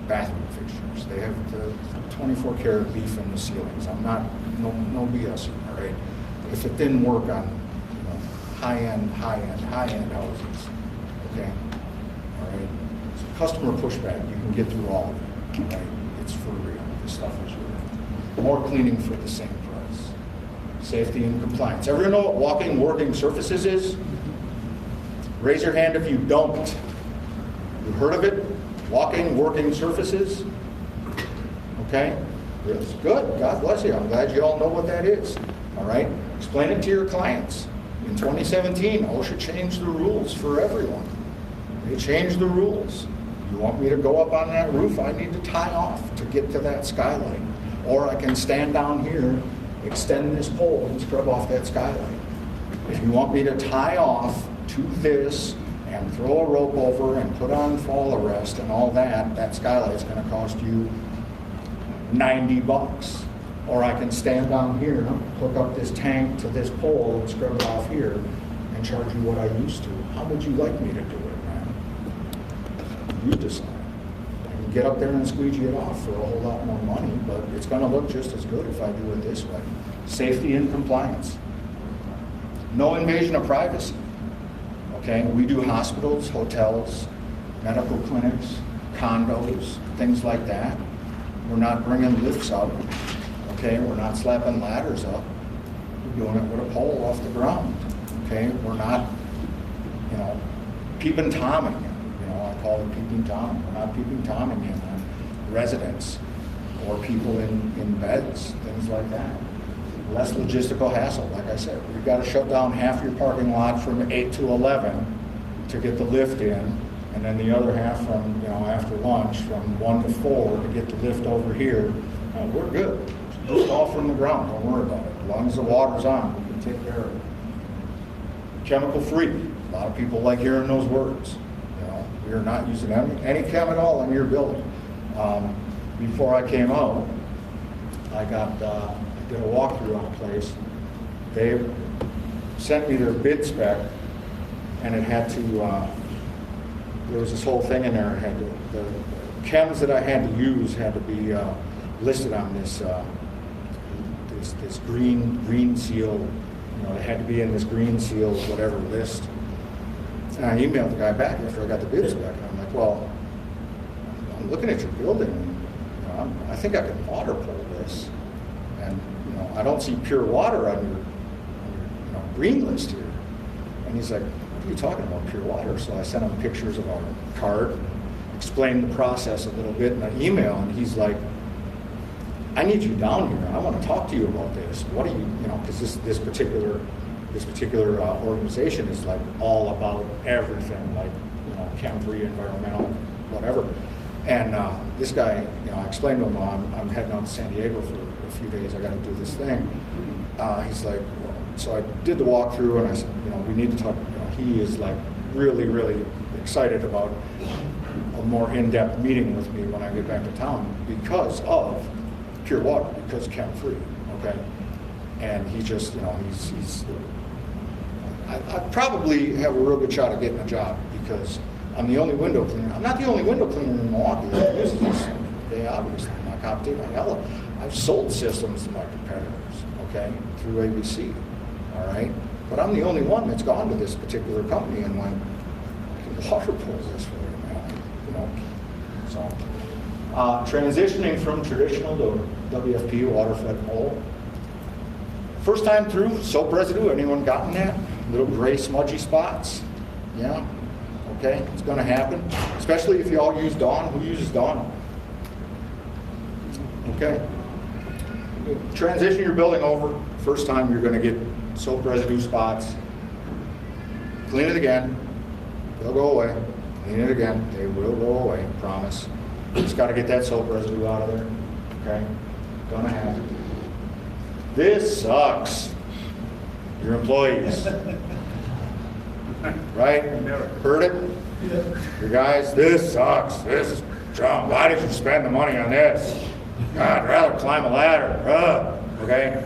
S1: bathroom fixtures. They have the 24 karat leaf in the ceilings. I'm not no BS. All right. If it didn't work on high-end houses, okay. All right. So customer pushback. You can get through all of it. All right. It's for real. this stuff is worth. More cleaning for the same price. Safety and compliance. Everyone know what walking working surfaces is? Raise your hand if you don't. You heard of it? Walking working surfaces? Okay? Yes. Good. God bless you. I'm glad you all know what that is. All right? Explain it to your clients. In 2017, OSHA changed the rules for everyone. They changed the rules. You want me to go up on that roof? I need to tie off to get to that skylight. Or I can stand down here, extend this pole, and scrub off that skylight. If you want me to tie off to this and throw a rope over and put on fall arrest and all that, that skylight's going to cost you $90. Or I can stand down here, hook up this tank to this pole and scrub it off here and charge you what I used to. How would you like me to do it, man? You decide. I can get up there and squeegee it off for a whole lot more money, but it's going to look just as good if I do it this way. Safety and compliance. No invasion of privacy. Okay, we do hospitals, hotels, medical clinics, condos, things like that. We're not bringing lifts up. Okay, we're not slapping ladders up. We're doing it with a pole off the ground. Okay, we're not, peeping Tomming. I call it peeping Tom. We're not peeping Tomming in residents or people in beds, things like that. Less logistical hassle. Like I said, we've got to shut down half your parking lot from 8 to 11 to get the lift in, and then the other half from, after lunch from 1 to 4 to get the lift over here. We're good. Just all from the ground. Don't worry about it. As long as the water's on, we can take care of it. Chemical free. A lot of people like hearing those words. We are not using any chem at all in your building. Before I came out, I did a walkthrough on a place. They sent me their bid spec, and it had to, there was this whole thing in there. It had to, the chems that I had to use had to be listed on this this green seal. It had to be in this green seal whatever list. And I emailed the guy back after I got the bid spec, and I'm like, well, I'm looking at your building. I think I can water pull this, and I don't see pure water on your green list here. And he's like, what are you talking about, pure water? So I sent him pictures of our card, explained the process a little bit in an email, and he's like, I need you down here. I want to talk to you about this. What do you, because this particular organization is like all about everything, like chem-free, environmental, whatever. And this guy, I explained to him, I'm heading out to San Diego for a few days. I got to do this thing. He's like, well, so I did the walkthrough, and I said, we need to talk. He is like really, really excited about a more in-depth meeting with me when I get back to town because of pure water, because chem-free. Okay, and he just, I probably have a real good shot at getting a job because I'm the only window cleaner. I'm not the only window cleaner in Milwaukee that uses this. They obviously, I'm not competitive. I've sold systems to my competitors, okay, through ABC, all right? But I'm the only one that's gone to this particular company and went, I can water pull this for you, man, So, transitioning from traditional to WFP, WaterFed pole. First time through, soap residue, anyone gotten that? Little gray smudgy spots? Yeah? Okay, it's going to happen, especially if you all use Dawn. Who uses Dawn? Okay. Transition your building over. First time you're going to get soap residue spots. Clean it again. They'll go away. Clean it again. They will go away, promise. Just got to get that soap residue out of there. Okay? Gonna happen. This sucks. Your employees. Right? Heard it? You guys, this sucks. This is John. Why did you spend the money on this? God, I'd rather climb a ladder. Okay?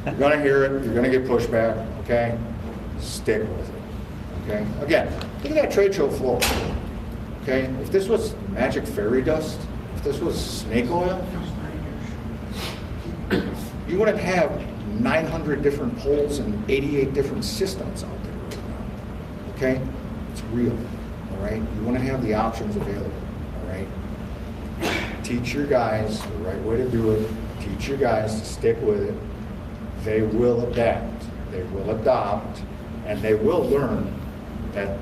S1: You're gonna hear it. You're gonna get pushback. Okay? Stick with it. Okay? Again, look at that trade show floor. Okay? If this was magic fairy dust, if this was snake oil, you wouldn't have 900 different poles and 88 different systems out there right now. Okay? It's real. All right? You want to have the options available. All right?
S5: teach your guys the right way to do it, teach your guys to stick with it. They will adapt, they will adopt, and they will learn that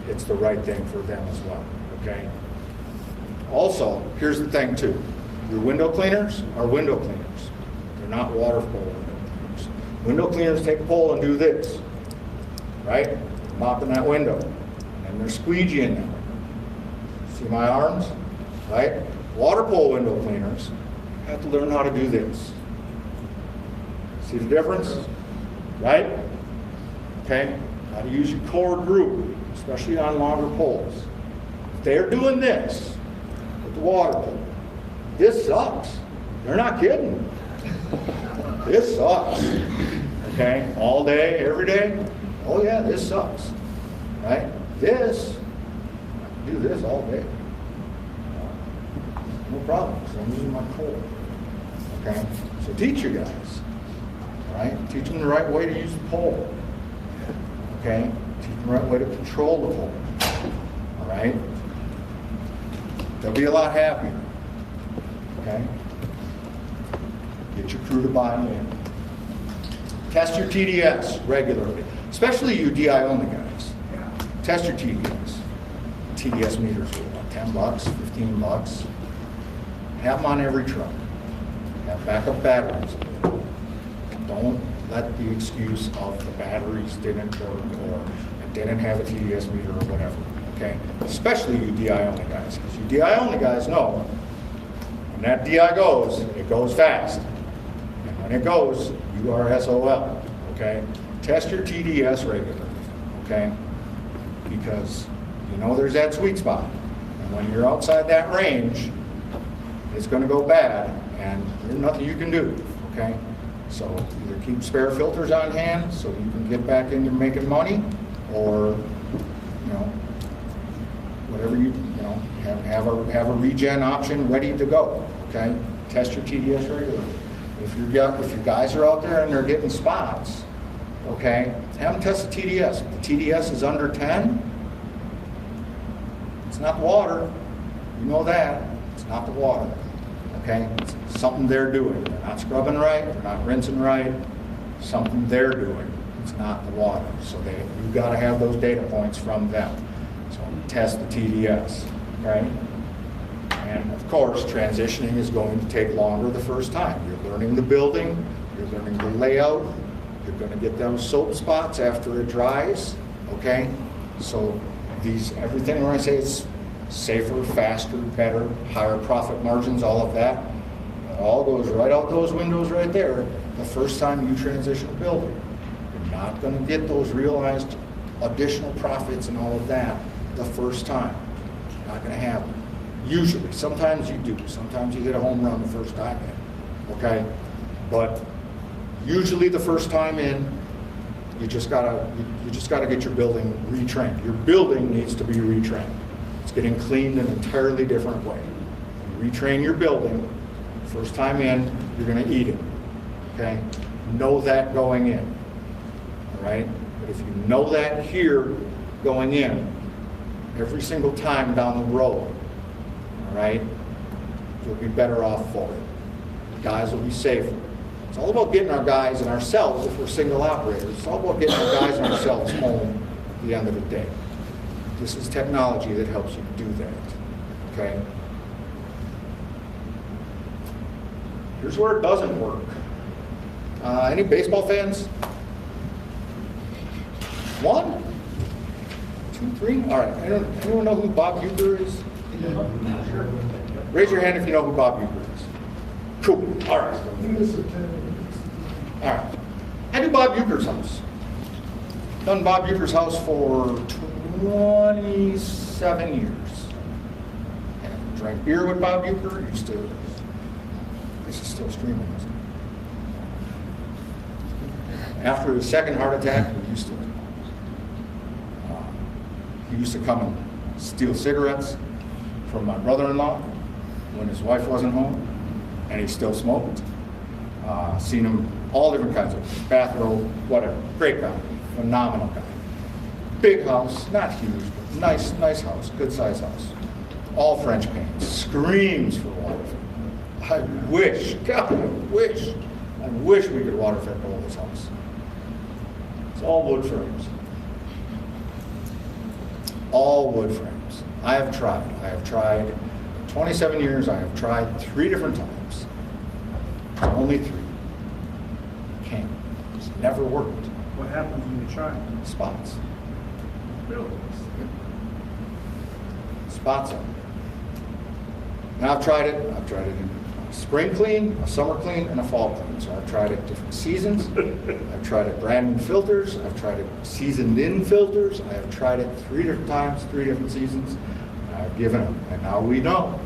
S5: it's the right thing for them as well, okay? Also, here's the thing too. Your window cleaners are window cleaners. They're not water pole window cleaners. Window cleaners take a pole and do this, right? Mopping that window. And they're squeegeeing that window. See my arms? Right? Water pole window cleaners have to learn how to do this. See the difference? Right? Okay? How to use your core group, especially on longer poles. If they're doing this with the water pole, this sucks. They're not kidding. This sucks. Okay? All day, every day. Oh yeah, this sucks. Right? This, I do this all day. No problem, because I'm using my core. Okay? So teach your guys. Right? Teach them the right way to use the pole. Okay? Teach them the right way to control the pole. All right? They'll be a lot happier. Okay? Get your crew to buy in. Test your TDS regularly, especially you DI only guys. Test your TDS. TDS meters are about $10, $15. Have them on every truck. Have backup batteries. Don't let the excuse of the batteries didn't work or it didn't have a TDS meter or whatever. Okay? Especially you DI only guys. Because you DI only guys know when that DI goes, it goes fast. And when it goes, you are SOL. Okay? Test your TDS regularly. Okay? Because you know there's that sweet spot. And when you're outside that range, it's going to go bad, and there's nothing you can do. Okay? So either keep spare filters on hand so you can get back into making money, or whatever you have a regen option ready to go. Okay, test your TDS regularly. If your guys are out there and they're getting spots, okay, have them test the TDS. If the TDS is under 10, it's not the water. You know that. It's not the water. Okay, it's something they're doing. They're not scrubbing right. They're not rinsing right. Something they're doing. It's not the water. So you've got to have those data points from them. So test the TDS, right? And of course, transitioning is going to take longer the first time. You're learning the building. You're learning the layout. You're going to get those soap spots after it dries. Okay, so everything when I say it's safer, faster, better, higher profit margins, all of that, it all goes right out those windows right there the first time you transition a building. You're not going to get those realized additional profits and all of that the first time. Not going to happen. Usually. Sometimes you do. Sometimes you hit a home run the first time in. Okay? But usually the first time in, you just gotta get your building retrained. Your building needs to be retrained. It's getting cleaned an entirely different way. You retrain your building, first time in, you're going to eat it. Okay? Know that going in. All right? But if you know that here going in, every single time down the road, all right, you'll be better off for it. The guys will be safer. It's all about getting our guys and ourselves, if we're single operators, it's all about getting our guys and ourselves home at the end of the day. This is technology that helps you do that, okay? Here's where it doesn't work. Any baseball fans? 1, 2, 3? All right, anyone know who Bob Uecker is? Raise your hand if you know who Bob Uecker is. Cool, all right. All right, I do Bob Uecker's house. Done Bob Uecker's house for 27 years. And drank beer with Bob Uecker. This is still streaming, isn't it? After his second heart attack, he used to come and steal cigarettes from my brother-in-law when his wife wasn't home, and he still smoked. Seen him all different kinds of bathrobe, whatever. Great guy, phenomenal guy. Big house, not huge, but nice house, good size house.
S1: all French paint, screams for WaterFed. I wish, God, I wish we could WaterFed all this house. It's all wood frames. All wood frames. I have tried 27 years, I have tried 3 different times. Only 3. Can't. It's never worked.
S7: What happens when you try?
S1: Spots.
S7: Really?
S1: Spots on it. And I've tried it in a spring clean, a summer clean, and a fall clean. So I've tried it different seasons. I've tried it brand new filters. I've tried it seasoned in filters. I have tried it 3 different times, 3 different seasons. And I've given up. And now we know.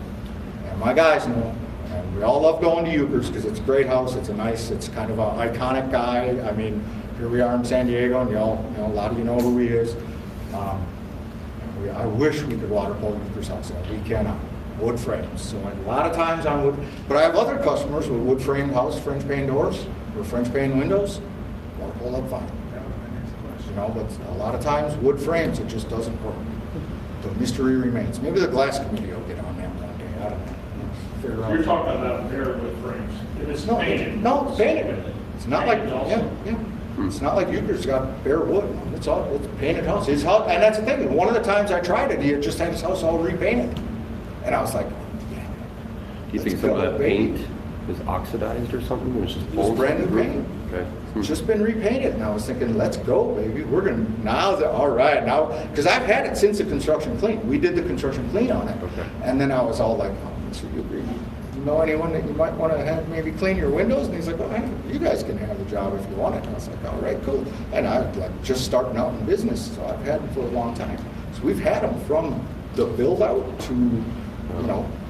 S1: And my guys know. And we all love going to Uecker's because it's a great house. It's it's kind of an iconic guy. I mean, here we are in San Diego, and a lot of you know who he is. I wish we could water polo Uecker's house. We cannot. Wood frames. So a lot of times on wood, but I have other customers with wood frame house, French pane doors, or French pane windows. Water polo up fine. But a lot of times wood frames, it just doesn't work. The mystery remains. Maybe the glass committee will get on that one day. I don't know. Figure out.
S10: You're talking about bare wood frames. If it's painted.
S1: No, it's painted. It's not like,
S10: Painted also.
S1: yeah. It's not like Uecker's got bare wood. It's a painted house. His house, and that's the thing. One of the times I tried it, he had just had his house all repainted. And I was like, yeah.
S8: Do you think some of that paint is oxidized or something? Or it's just
S1: It's brand new paint.
S8: Okay.
S1: It's just been repainted. And I was thinking, let's go, baby. We're going to, all right, now, because I've had it since the construction clean. We did the construction clean on it.
S8: Okay.
S1: And then I was all like, oh, so you know anyone that you might want to have maybe clean your windows? And he's like, well, you guys can have the job if you want it. And I was like, all right, cool. And I like just starting out in business, so I've had them for a long time. So we've had them from the build out to,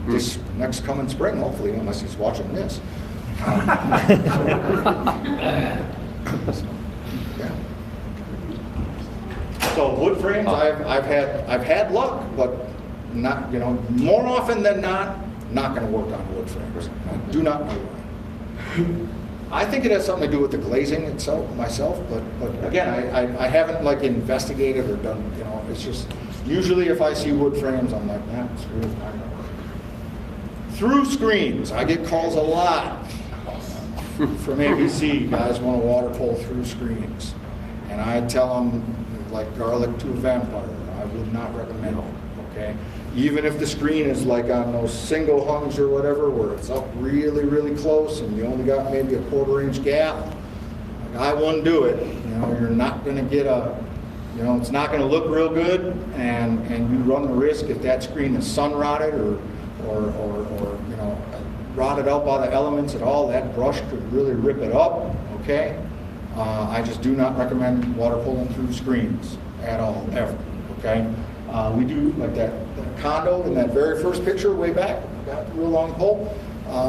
S1: this next coming spring, hopefully, unless he's watching this. Yeah. So wood frames, I've had luck, but not, more often than not going to work on wood frames. I do not know why. I think it has something to do with the glazing itself, myself, but again, I haven't like investigated or done, it's just, usually if I see wood frames, I'm like, nah, screw it, not gonna work. Through screens, I get calls a lot from ABC, guys want to water pole through screens. And I tell them, like garlic to a vampire, I would not recommend it, okay? Even if the screen is like on those single hungs or whatever, where it's up really, really close and you only got maybe a 1/4 inch gap, I wouldn't do it. You're not going to get it's not going to look real good, and you run the risk if that screen is sun rotted or rotted out by the elements at all, that brush could really rip it up, okay? I just do not recommend water pulling through screens at all, ever, okay? We do, like that condo in that very first picture way back, got a real long pole.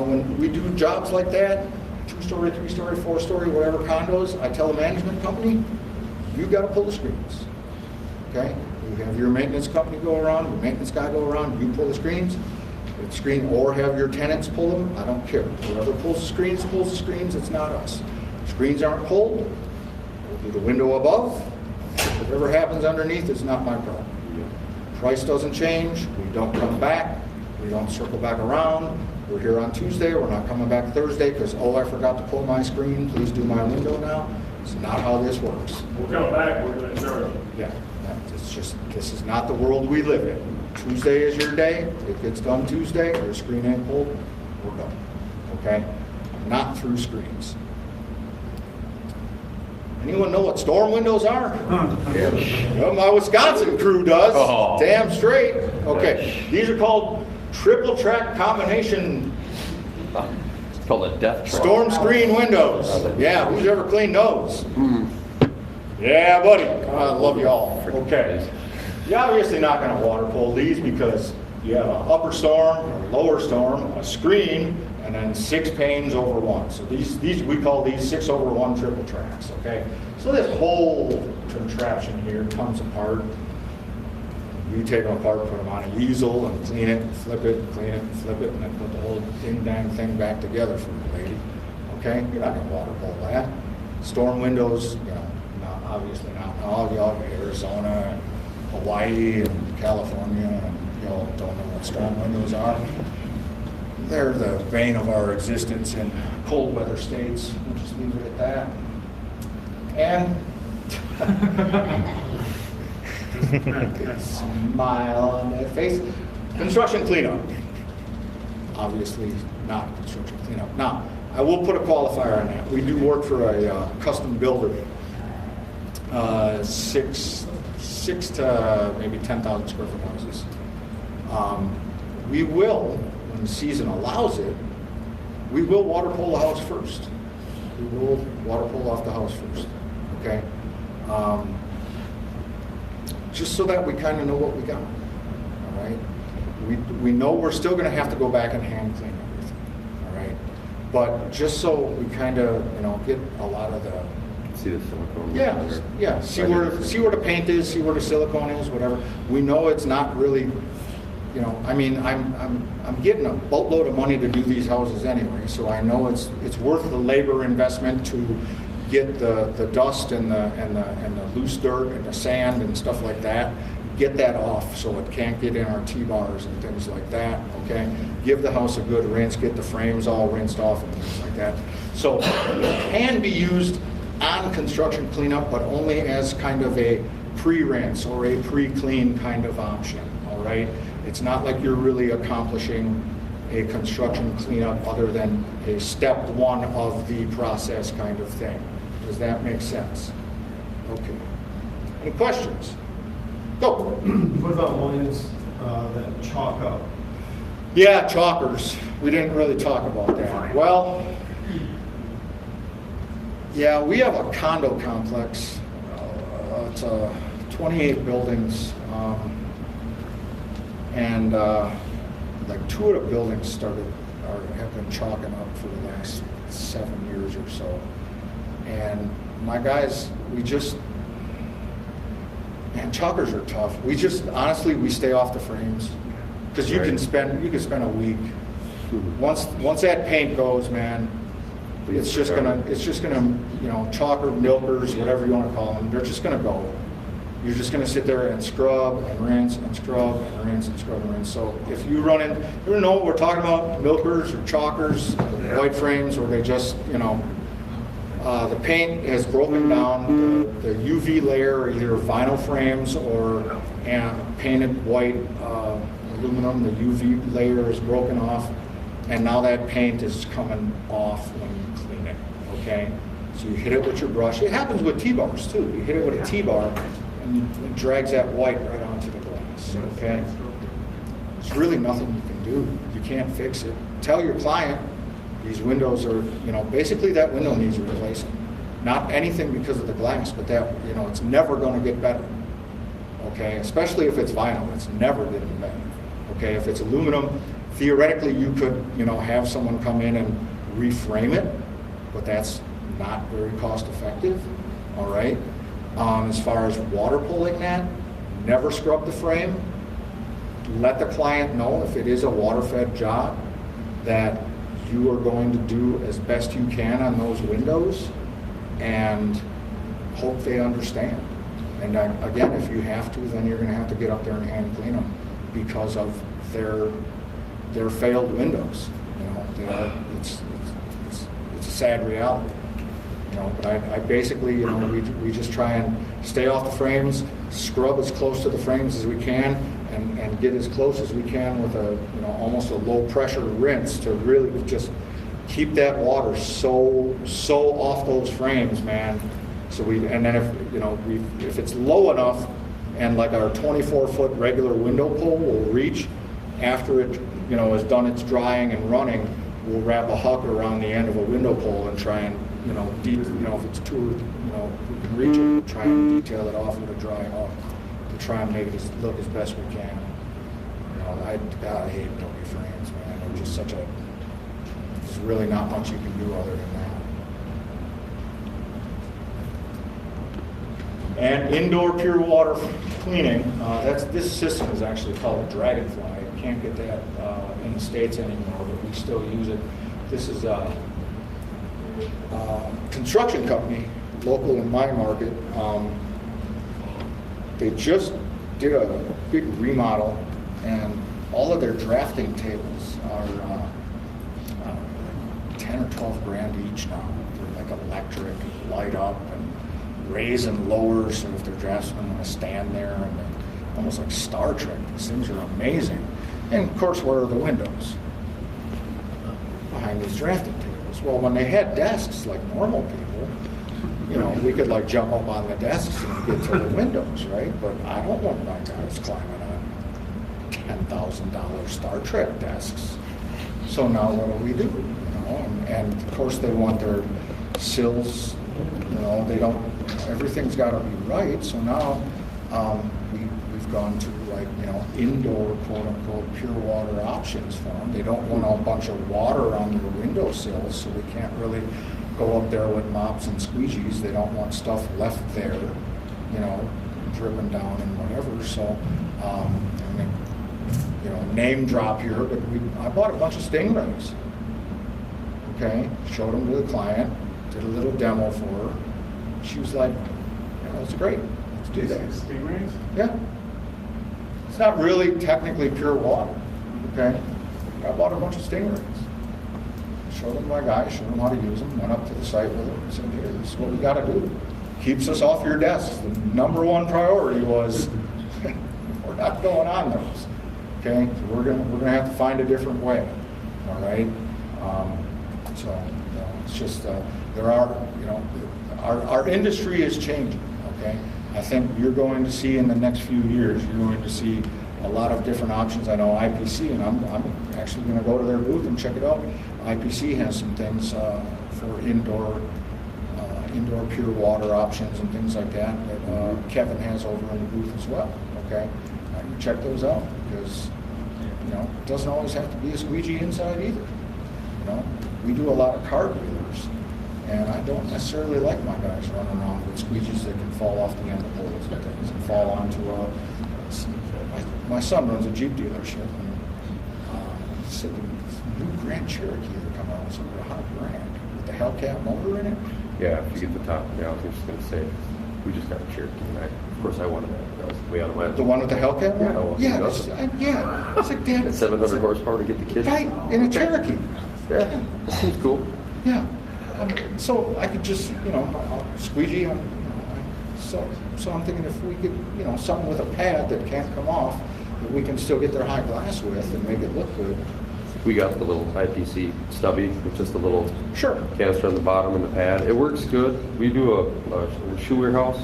S1: When we do jobs like that, 2-story, 3-story, 4-story, whatever condos, I tell the management company, you've got to pull the screens, okay? You have your maintenance company go around, your maintenance guy go around, you pull the screens, or have your tenants pull them, I don't care. Whoever pulls the screens, it's not us. Screens aren't pulled, we'll do the window above. Whatever happens underneath is not my problem. Price doesn't change, we don't come back, we don't circle back around. We're here on Tuesday, we're not coming back Thursday because, I forgot to pull my screen, please do my window now. It's not how this works.
S10: We're coming back, we're going to charge you.
S1: Yeah, this is not the world we live in. Tuesday is your day, it gets done Tuesday, your screen ain't pulled, we're done, okay? Not through screens. Anyone know what storm windows are? Well, my Wisconsin crew does, damn straight. Okay, these are called triple track combination
S8: It's called a death trap.
S1: storm screen windows. Yeah, who's ever cleaned those? Yeah, buddy, I love you all. Okay. You're obviously not going to water pull these because you have an upper storm, a lower storm, a screen, and then 6 panes over one. So these we call these 6/1 triple tracks, okay? So this whole contraption here comes apart. You take them apart, put them on an easel, and clean it, flip it, clean it, flip it, and then put the whole dang thing back together for you, lady. Okay? You're not going to water pull that. Storm windows, obviously not. All y'all, Arizona, and Hawaii, and California, and y'all don't know what storm windows are. They're the bane of our existence in cold weather states. We'll just leave it at that. And smile on that face. Construction cleanup. Obviously not construction cleanup. Now, I will put a qualifier on that. We do work for a custom builder. 6 to maybe 10,000 square foot houses. We will, when the season allows it, we will water pole the house first. We will water pole off the house first, okay? Just so that we kind of know what we got, all right? We know we're still gonna have to go back and hand clean everything, all right? But just so we kind of, get a lot of the,
S8: See the silicone?
S1: yeah, see where the paint is, see where the silicone is, whatever. We know it's not really, I'm getting a boatload of money to do these houses anyway, so I know it's worth the labor investment to get the dust and the loose dirt and the sand and stuff like that, get that off so it can't get in our T-bars and things like that, okay? Give the house a good rinse, get the frames all rinsed off and things like that. So it can be used on construction cleanup, but only as kind of a pre-rinse or a pre-clean kind of option, all right? It's not like you're really accomplishing a construction cleanup other than a step one of the process kind of thing. Does that make sense? Okay. Any questions? Go.
S9: What about ones that chalk up?
S1: Yeah, chalkers. We didn't really talk about that. Well, yeah, we have a condo complex. It's 28 buildings, and like 2 of the buildings have been chalking up for the last 7 years or so. And my guys, chalkers are tough. Honestly, we stay off the frames because you can spend a week. Once that paint goes, man, it's just gonna, chalker, milkers, whatever you want to call them, they're just gonna go. You're just gonna sit there and scrub and rinse and scrub and rinse and scrub and rinse. So if you run in, you know what we're talking about, milkers or chalkers, white frames, or they just, the paint has broken down, the UV layer, either vinyl frames or painted white aluminum, the UV layer is broken off, and now that paint is coming off when you clean it, okay? So you hit it with your brush. It happens with T-bars too. You hit it with a T-bar and it drags that white right onto the glass, okay? There's really nothing you can do. You can't fix it. Tell your client these windows are, basically that window needs replacing. Not anything because of the glass, but that, it's never going to get better, okay? Especially if it's vinyl, it's never getting better, okay? If it's aluminum, theoretically you could, have someone come in and reframe it, but that's not very cost effective, all right? As far as water pulling that, never scrub the frame. Let the client know if it is a WaterFed job that you are going to do as best you can on those windows and hope they understand. And again, if you have to, then you're going to have to get up there and hand clean them because of their failed windows. It's a sad reality. But I basically, we just try and stay off the frames, scrub as close to the frames as we can, and get as close as we can with a, almost a low pressure rinse to really just keep that water so off those frames, man. So and then if it's low enough, and like our 24-foot regular window pole will reach after it, has done its drying and running, we'll wrap a huck around the end of a window pole and try and, if it's too, we can reach it, we'll try and detail it off with a dry huck to try and make it look as best we can. I hate W frames, man. They're just there's really not much you can do other than that. And indoor pure water cleaning, this system is actually called Dragonfly. I can't get that in the States anymore, but we still use it. This is a construction company, local in my market. They just did a big remodel
S5: and all of their drafting tables are 10 or 12 grand each now. They're like electric, light up, and raise and lower, so if their draftsmen want to stand there, and they're almost like Star Trek. These things are amazing. And of course, where are the windows? Behind these drafting tables. Well, when they had desks like normal people, you know, we could like jump up on the desks and get to the windows, right? But I don't want my guys climbing on $10,000 Star Trek desks. So now what do? You know, and of course they want their sills. You know, they don't. Everything's got to be right. So now we've gone to like, you know, indoor quote unquote pure water options for them. They don't want a bunch of water on their windowsills, so we can't really go up there with mops and squeegees. They don't want stuff left there, you know, dripping down and whatever. So, I mean, you know, name drop here, but I bought a bunch of Stingrays. Okay, showed them to the client, did a little demo for her. She was like, "Yeah, that's great. Let's do that."
S9: Stingrays?
S5: Yeah. It's not really technically pure water. Okay, I bought a bunch of Stingrays. Showed them my guy, showed them how to use them, went up to the site with them and said, "Here, this is what we got to do. Keeps us off your desks." The number one priority was we're not going on those. Okay, so we're gonna have to find a different way. All right. So you know, it's just there are, you know, our industry is changing. Okay, I think you're going to see in the next few years, you're going to see a lot of different options. I know IPC, and I'm actually going to go to their booth and check it out. IPC has some things for indoor pure water options and things like that Kevin has over in the booth as well. Okay, you check those out, because you know it doesn't always have to be a squeegee inside either. You know, we do a lot of car dealers, and I don't necessarily like my guys running around with squeegees that can fall off the end of poles and things and fall onto my son runs a Jeep dealership, and he said the new Grand Cherokee that come out was over $100,000 with the Hellcat motor in it.
S8: Yeah, if you get the top, yeah, I was just going to say, we just got a Cherokee, and of course I wanted that. That was way out of my.
S5: The one with the Hellcat motor?
S8: Yeah,
S5: Yeah, it's like, Dad,
S8: it's 700 horsepower to get the kids.
S5: right, in a Cherokee.
S8: Yeah, that seems cool.
S5: Yeah. So I could just, you know, squeegee on, so I'm thinking if we could, you know, something with a pad that can't come off, that we can still get their high glass with and make it look good.
S8: We got the little IPC stubby with just a little
S5: Sure.
S8: canister on the bottom and the pad. It works good. We do a shoe warehouse.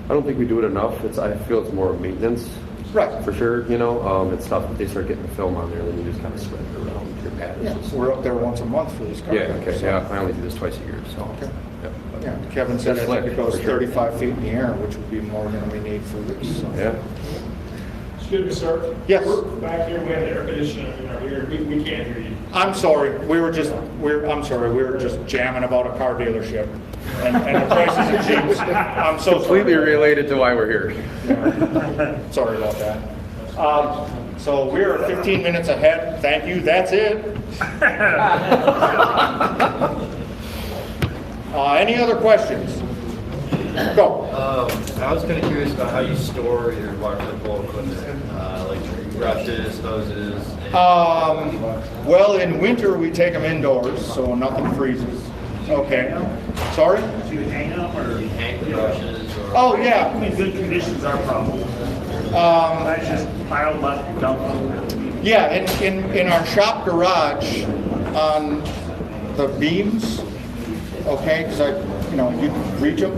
S8: I don't think we do it enough. I feel it's more maintenance.
S5: Right.
S8: For sure, you know, it's tough if they start getting the film on there, then you just kind of spread it around with your pad.
S5: Yeah, so we're up there once a month for these cars.
S8: Yeah, okay, yeah, I only do this twice a year, so.
S5: Okay.
S8: Yeah.
S5: Yeah, Kevin said I
S8: That's
S5: think it goes
S8: for sure.
S5: 35 feet in the air, which would be more than we need for this. So.
S8: Yeah.
S10: Excuse me, sir.
S5: Yes.
S10: We're back here, we have the air conditioner in our ear, we can't hear you.
S5: I'm sorry, we were just jamming about a car dealership and the prices of Jeeps. I'm so
S8: Completely
S5: sorry.
S8: related to why we're here.
S5: Yeah. Sorry about that. So we're 15 minutes ahead. Thank you. That's it. Any other questions? Go.
S12: I was kind of curious about how you store your WaterFed pool equipment, like brushes, hoses.
S5: Well, in winter we take them indoors, so nothing freezes. Okay. Sorry?
S7: Do you hang them, or?
S12: You hang the brushes, or?
S5: Oh, yeah.
S7: I mean, good conditions are probably. That's just piled up, dump them.
S5: Yeah, in our shop garage on the beams, okay, because you can reach them.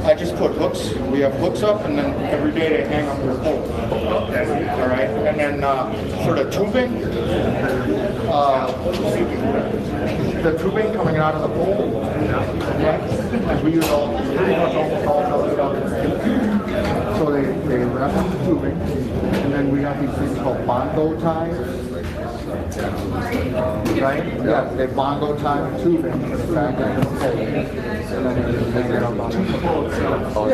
S5: I just put hooks. We have hooks up, and then every day they hang up their pole. All right, and then for the tubing coming out of the pole, okay, we use pretty much all stuff. So they wrap up the tubing, and then we have these things called bongo ties. Right? Yeah, they bongo tie the tubing to the back end of the pole. And then they hang it up on the pole itself. Yeah.